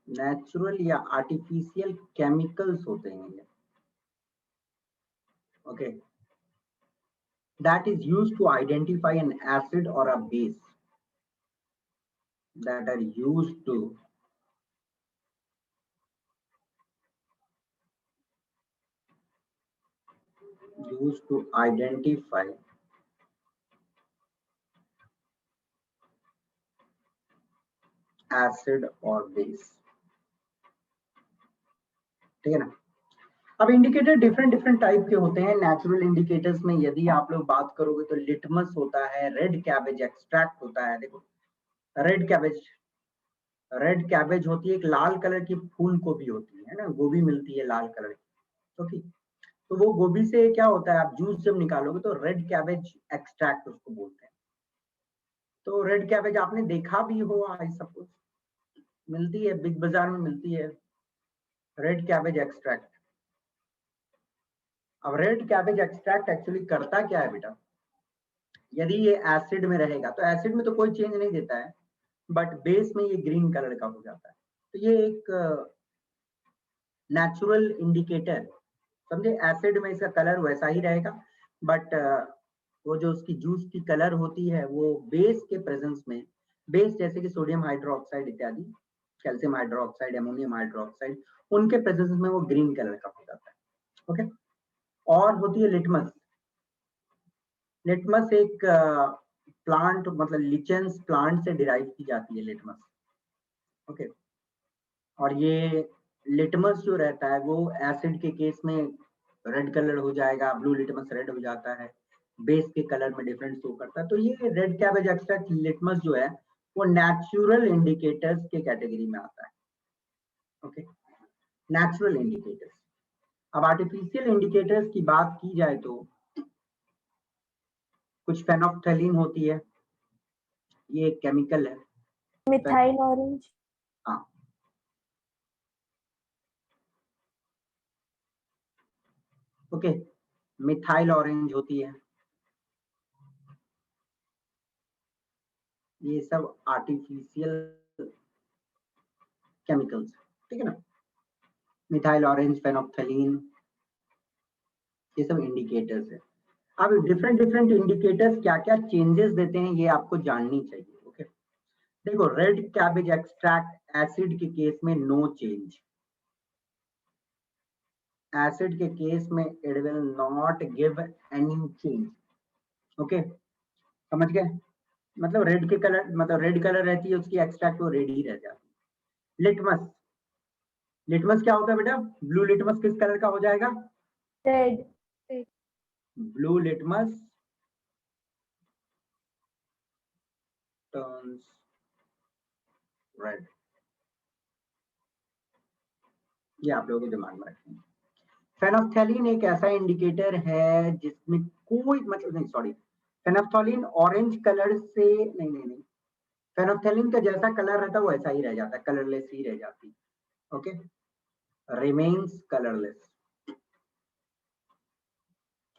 नेचुरल या आर्टिफिशियल केमिकल्स होते हैं ये, okay, that is used to identify an acid or a base, that are used to identify acid or base, ठीक है ना। अब इंडिकेटर डिफरेंट टाइप के होते हैं। नेचुरल इंडिकेटर्स में यदि आप लोग बात करोगे तो लिटमस होता है, रेड कैबेज एक्सट्रैक्ट होता है। देखो रेड कैबेज होती है, एक लाल कलर की फूल गोभी होती है ना, गोभी मिलती है लाल कलर की, ओके। तो वो गोभी से क्या होता है, आप जूस जब निकालोगे तो रेड कैबेज एक्सट्रैक्ट उसको बोलते हैं। तो रेड कैबेज आपने देखा भी हो, आई सपोज मिलती है बिग बाजार में, मिलती है रेड कैबेज एक्सट्रैक्ट। अब रेड कैबेज एक्सट्रैक्ट एक्चुअली करता क्या है बेटा, यदि ये एसिड में रहेगा तो एसिड में तो कोई चेंज नहीं देता है, बट बेस में ये ग्रीन कलर का हो जाता है। तो ये एक नेचुरल इंडिकेटर, समझे। एसिड में इसका कलर वैसा ही रहेगा, बट वो जो उसकी जूस की कलर होती है वो बेस के प्रेजेंस में, बेस जैसे कि सोडियम हाइड्रोक्साइड इत्यादि, कैल्शियम हाइड्रोक्साइड, अमोनियम हाइड्रोक्साइड, उनके प्रेजेंस में वो ग्रीन कलर का हो जाता है, ओके। और होती है लिटमस। लिटमस एक प्लांट, मतलब लिचेंस प्लांट से डिराइव की जाती है लिटमस, ओके। और ये लिटमस जो रहता है वो एसिड के केस में रेड कलर हो जाएगा, ब्लू लिटमस रेड हो जाता है, बेस के कलर में डिफरेंस शो करता है। तो ये रेड कैबेज एक्सट्रैक्ट लिटमस जो है वो नेचुरल इंडिकेटर्स के कैटेगरी में आता है, ओके, नेचुरल इंडिकेटर्स। अब आर्टिफिशियल इंडिकेटर्स की बात की जाए तो कुछ फेनोफ्थैलीन होती है, ये एक केमिकल है। Methyl orange. हाँ, ओके, मिथाइल ऑरेंज होती है, ये सब आर्टिफिशियल केमिकल्स, ठीक है ना। मिथाइल ऑरेंज, फेनोफ्थैलीन, ये सब इंडिकेटर्स है। अब डिफरेंट इंडिकेटर्स क्या क्या चेंजेस देते हैं ये आपको जाननी चाहिए, ओके। देखो रेड कैबेज एक्सट्रैक्ट एसिड के केस में नो चेंज, एसिड के केस में it will not give any change, okay, समझ गए। मतलब रेड के कलर, मतलब रेड कलर रहती है उसकी एक्सट्रैक्ट, वो रेड ही रह जाती है। लिटमस, लिटमस क्या होता है बेटा? ब्लू लिटमस किस कलर का हो जाएगा? Red, blue litmus turns red. ये आप लोगों को दिमाग में रखें। फेनोफ्थैलीन एक ऐसा इंडिकेटर है जिसमें कोई मतलब नहीं, सॉरी, फेनोफ्थैलीन ऑरेंज कलर से नहीं, फेनोफ्थैलीन का जैसा कलर रहता है वो ऐसा ही रह जाता है, कलरलेस ही रह जाती, okay, remains colourless.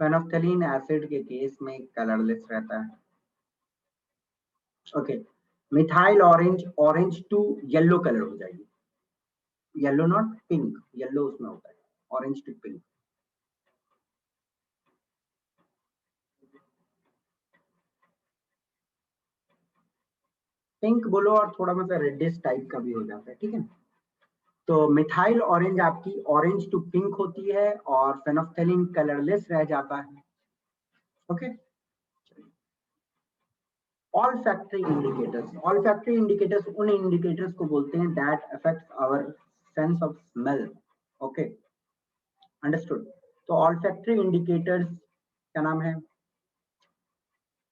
Phenolphthalein acid के केस में कलरलेस रहता है, okay. Methyl orange, orange to yellow colour हो जाएगी, येलो नॉट पिंक, येलो उसमें होता है, ऑरेंज टू पिंक। पिंक बोलो और थोड़ा मतलब रेडिश टाइप का भी हो जाता है, ठीक है। तो मिथाइल ऑरेंज आपकी ऑरेंज टू पिंक होती है और फेनोफ्थैलीन कलरलेस रह जाता है, okay. Olfactory indicators, olfactory indicators उन इंडिकेटर्स को बोलते हैं that affects our sense of smell, okay, understood. तो ऑल फैक्टरी इंडिकेटर्स क्या नाम है?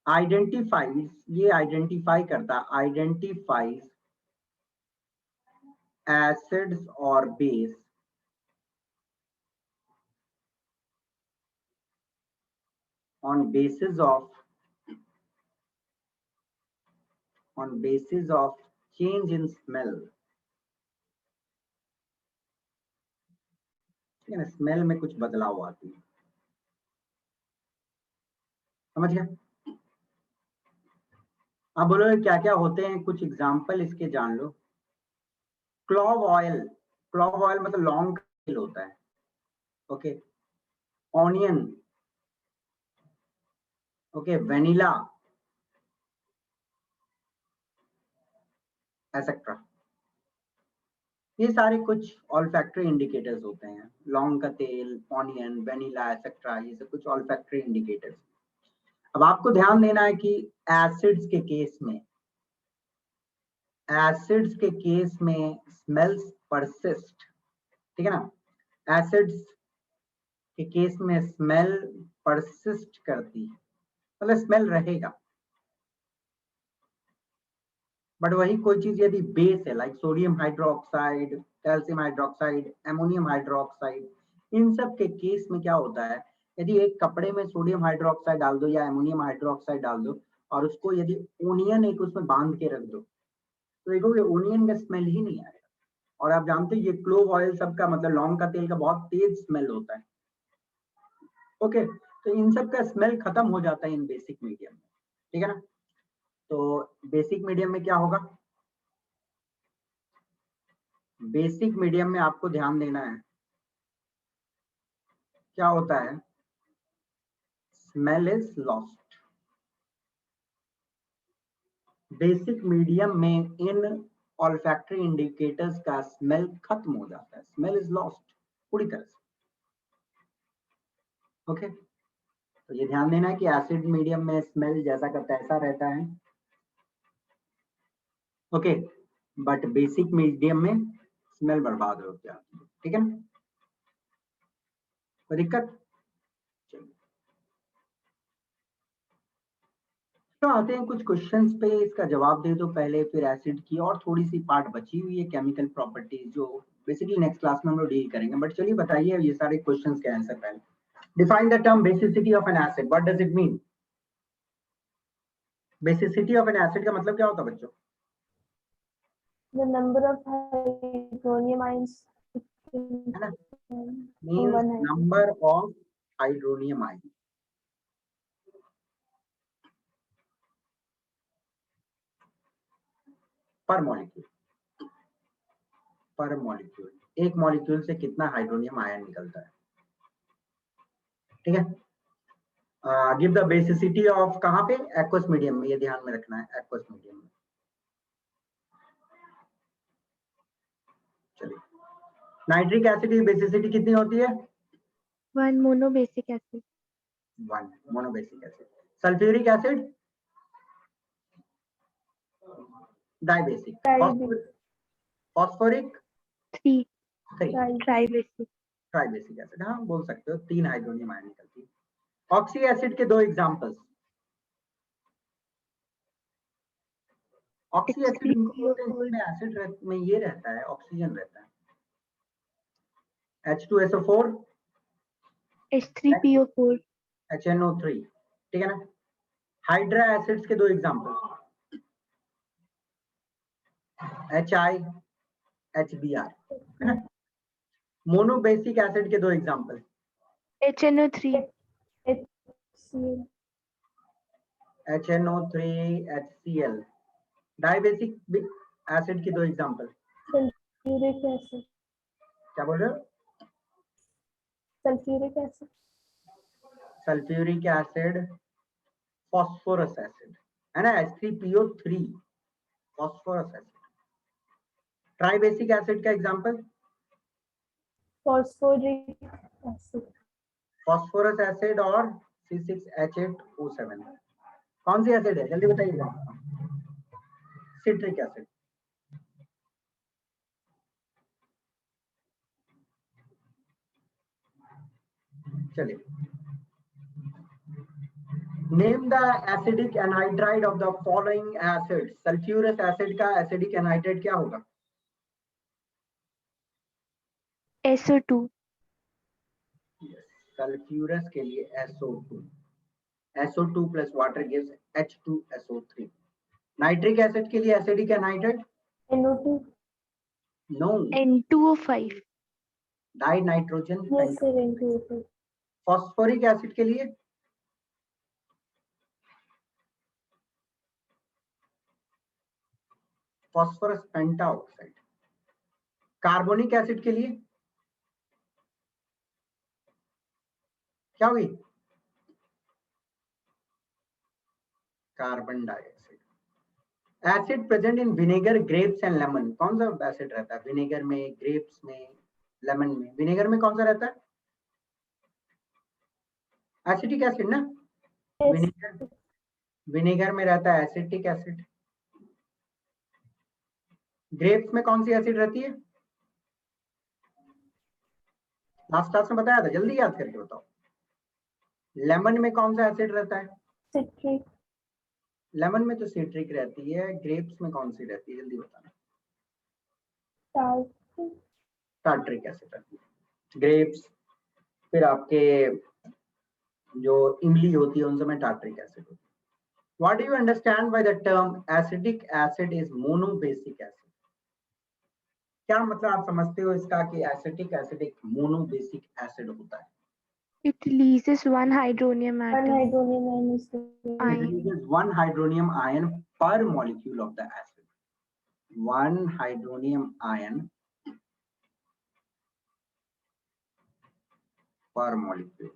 आइडेंटिफाइज, ये आइडेंटिफाई करता, आइडेंटिफाइज एसिड्स और base on basis of change in smell, ठीक है ना, स्मेल में कुछ बदलाव आती है, समझ गया? अब बोलो क्या क्या होते हैं, कुछ एग्जांपल इसके जान लो। क्लोव ऑयल, क्लोव ऑयल मतलब लौंग का तेल होता है, okay. Onion, okay, vanilla, etcetera, ये सारे कुछ ऑल्फैक्टरी इंडिकेटर्स होते हैं। लौंग का तेल, ऑनियन, वेनिला, एसेट्रा, ये सब कुछ ऑल्फैक्टरी इंडिकेटर्स। अब आपको ध्यान देना है कि एसिड्स के केस में, एसिड्स के केस में स्मेल्स परसिस्ट, ठीक है ना, एसिड्स के केस में स्मेल परसिस्ट करती है, मतलब स्मेल रहेगा। बट वही कोई चीज यदि बेस है, like sodium hydroxide, calcium hydroxide, ammonium hydroxide, इन सब के केस में क्या होता है, यदि एक कपड़े में सोडियम हाइड्रोक्साइड डाल दो या एमोनियम हाइड्रोक्साइड डाल दो और उसको यदि ओनियन एक उसमें बांध के रख दो, तो देखोगे ओनियन का स्मेल ही नहीं आएगा। और आप जानते हो ये क्लोव ऑयल सबका मतलब लौंग का तेल का बहुत तेज स्मेल होता है, ओके। तो इन सब का स्मेल खत्म हो जाता है इन बेसिक मीडियम में, ठीक है ना। तो बेसिक मीडियम में क्या होगा? बेसिक मीडियम में आपको ध्यान देना है, क्या होता है? Smell is lost. Basic medium में इन ऑल्फैक्टरी इंडिकेटर्स का स्मेल खत्म हो जाता है, स्मेल इज लॉस्ट पूरी तरह से, ओके। तो ये ध्यान देना है कि एसिड मीडियम में स्मेल जैसा का तैसा रहता है, ओके, बट बेसिक मीडियम में स्मेल बर्बाद हो जाती है, ठीक है ना, कोई दिक्कत? तो आते हैं कुछ क्वेश्चंस पे, इसका जवाब दे दो पहले, फिर एसिड की और थोड़ी सी पार्ट बची हुई है केमिकल प्रॉपर्टीज, जो बेसिकली नेक्स्ट क्लास में हम लोग डील करेंगे। बट चलिए बताइए ये सारे क्वेश्चंस के आंसर पहले। Define the term basicity of N acid, what does it mean? Basicity of N acid का मतलब क्या होता है बच्चों? the number of hydronium ions है ना, in one means number of hydronium ion, पर मॉलिक्यूल, पर मॉलिक्यूल, एक मॉलिक्यूल से कितना हाइड्रोनियम आयन निकलता है, ठीक है। गिव द बेसिसिटी ऑफ, कहाँ पे? एक्वस मीडियम में, ये ध्यान में रखना है, एक्वस मीडियम में। चलिए, नाइट्रिक एसिड की बेसिसिटी कितनी होती है? 1 monobasic acid, 1 monobasic acid. Sulphuric acid dibasic. Diabetic. Phosphoric 3 3 Tribasic. Tribasic acid, हाँ बोल सकते हो, 3 हाइड्रोनियम आयन निकलती है। ऑक्सी एसिड के 2 एग्जांपल्स। ऑक्सी एसिड उनको बोलते हैं जिसमें एसिड में ये रहता है, ऑक्सीजन रहता है, H2SO4 H3PO4. HNO3, ठीक है ना। हाइड्रा एसिड्स के 2 एग्जांपल, HI HBr, है ना। मोनोबेसिक एसिड के 2 example, HNO3. HCl. HNO3 HCl। Dibasic acid के 2 एग्जांपल, Sulfuric acid. क्या बोल रहे हो? Sulfuric acid. Sulphuric acid, phosphorus acid, है ना, H3PO3 phosphorus acid. Tribasic acid का example, Phosphoric acid. Phosphorus acid और C6H8O7। कौन सी एसिड है, जल्दी बताइएगा। Citric acid. चलिए, name the acidic anhydride of the following acid. Sulphurous acid का एसिडिक एनहाइड्राइड क्या होगा? SO2. सल्फ्यूरस के लिए SO2, SO2 plus water gives H2SO3। Nitric acid के लिए acidic anhydride, NO2. No, N2O5. Dinitrogen Yes, sir. NO2. Phosphoric acid के लिए phosphorus pentoxide. Carbonic acid के लिए क्या हुई? Carbon dioxide. Acid present in vinegar, grapes and lemon. कौन सा एसिड रहता है विनेगर में, ग्रेप्स में, लेमन में? विनेगर में कौन सा रहता है? एसिटिक एसिड ना। Yes. विनेगर में रहता है एसिटिक एसिड। ग्रेप्स में कौन सी एसिड रहती है? लास्ट क्लास में बताया था, जल्दी याद करके बताओ। लेमन में कौन सा एसिड रहता है? Citric. लेमन में तो सिट्रिक रहती है, ग्रेप्स में कौन सी रहती है, जल्दी बताना। Tartric. टार्ट्रिक एसिड रहती है। ग्रेप्स, फिर आपके जो इमली होती है उन सब में टार्ट्रिक एसिड होती है। What do you understand by the term acidic acid is monobasic acid? क्या मतलब आप समझते हो इसका कि एसिटिक एसिड एक मोनोबेसिक एसिड होता है? It releases one hydronium One atom. hydronium ion is It Ion. releases 1 hydronium ion per molecule of the acid. 1 hydronium ion per molecule,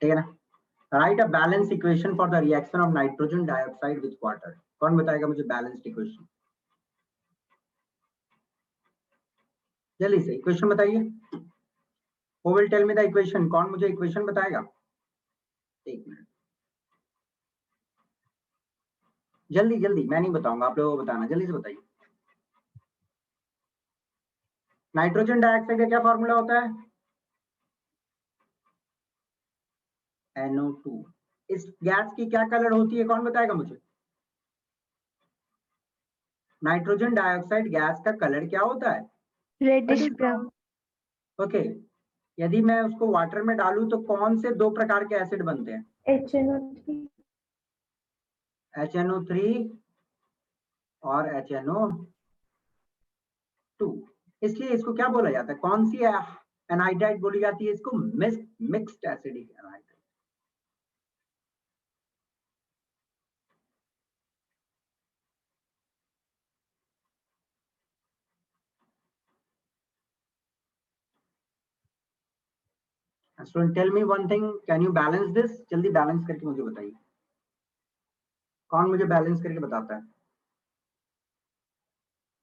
ठीक है ना। Write a balanced equation for the reaction of nitrogen dioxide with water. कौन बताएगा मुझे balanced equation? जल्दी से equation बताइए। Who will tell me the equation? कौन मुझे इक्वेशन बताएगा? एक मिनट, जल्दी जल्दी, मैं नहीं बताऊंगा, आप लोगों को बताना, जल्दी से बताइए। नाइट्रोजन डाइऑक्साइड का क्या फॉर्मूला होता है? NO2। इस गैस की क्या कलर होती है, कौन बताएगा मुझे? नाइट्रोजन डाइऑक्साइड गैस का कलर क्या होता है? Reddish brown. ओके, यदि मैं उसको वाटर में डालूं तो कौन से 2 प्रकार के एसिड बनते हैं? HNO3. HNO3 और HNO2। इसलिए इसको क्या बोला जाता है, कौन सी एनहाइड्राइड बोली जाती है? इसको mixed acidic anhydride. Student tell me one thing, can you balance this? जल्दी बैलेंस करके मुझे बताइए, कौन मुझे बैलेंस करके बताता है?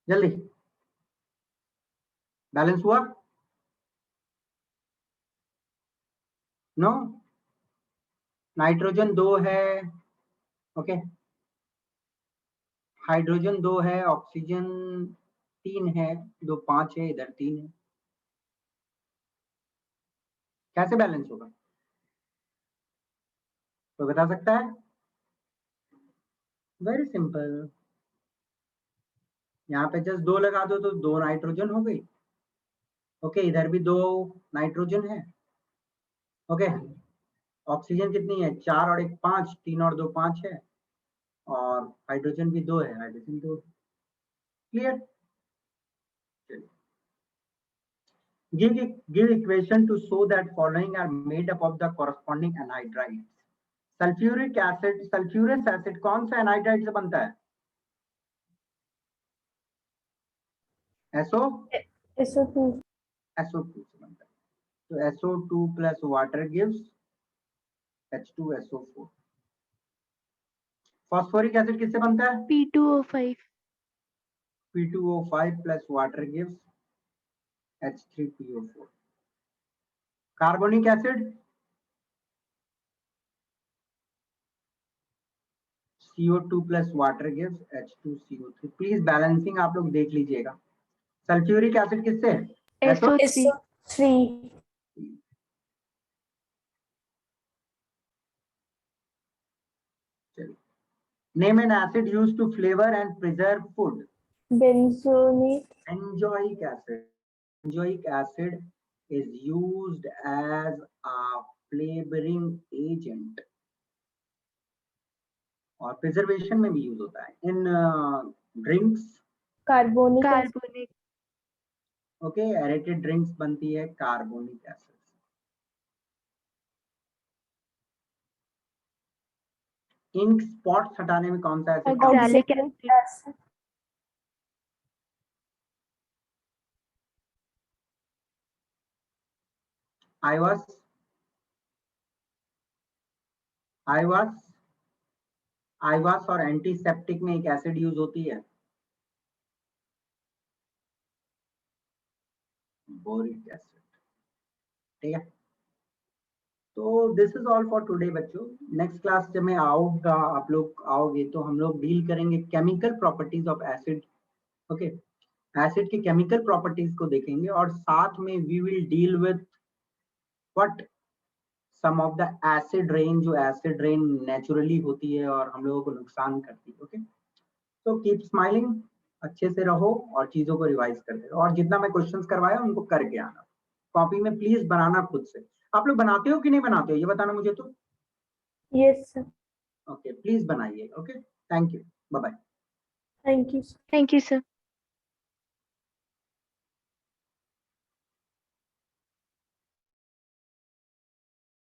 जल्दी, बैलेंस हुआ? नो, नाइट्रोजन 2 है, ओके, हाइड्रोजन 2 है, ऑक्सीजन 3 है, 2 5 है, इधर 3 है, कैसे बैलेंस होगा? तो बता सकता है? वेरी सिंपल, यहाँ पे जस्ट 2 लगा दो तो 2 नाइट्रोजन हो गई। ओके, इधर भी 2 नाइट्रोजन है। ओके, ऑक्सीजन कितनी है? 4 और 1 5, 3 और 2 5 है, और हाइड्रोजन भी 2 है, hydrogen 2। Clear? Give equation to show that following are made up of the corresponding anhydrides. Sulphuric acid, sulphurous acid कौन सा एनहाइड्राइड से बनता है? SO2 SO2 से बनता है। तो SO2 plus water gives H2SO4. Phosphoric acid किससे बनता है? P2O5. P2O5 plus water gives H3PO4. Carbonic acid CO2 plus water gives H2CO3. Please balancing आप लोग देख लीजिएगा। सल्फ्यूरिक एसिड किससे? SO3. SO3 Name an acid used to flavor and preserve food. benzoate Benzoic acid. Benzoic acid is used as a flavoring agent और preservation में भी use होता है। In drinks, carbonic acid Carbonic. ओके, aerated drinks बनती है carbonic acid से। Ink spots हटाने में कौन सा एसिड? Oxalic oxalic acid. acid eyewash, eyewash, eyewash और एंटीसेप्टिक में एक एसिड यूज होती है, बोरिक एसिड। ठीक है, तो this is all for today बच्चों। नेक्स्ट क्लास जब मैं आऊंगा, आप लोग आओगे तो हम लोग डील करेंगे chemical properties of acid. Okay, acid की केमिकल प्रॉपर्टीज को देखेंगे और साथ में we will deal with what some of the acid rain, जो एसिड रेन नेचुरली होती है और हम लोगों को नुकसान करती है। ओके, तो कीप स्माइलिंग, अच्छे से रहो और चीजों को रिवाइज करते रहो, और जितना मैं क्वेश्चंस करवाया उनको करके आना। कॉपी में प्लीज बनाना खुद से। आप लोग बनाते हो कि नहीं बनाते हो ये बताना मुझे तो। yes sir ओके, प्लीज बनाइए। Okay, thank you, bye bye. thank you Thank you, sir.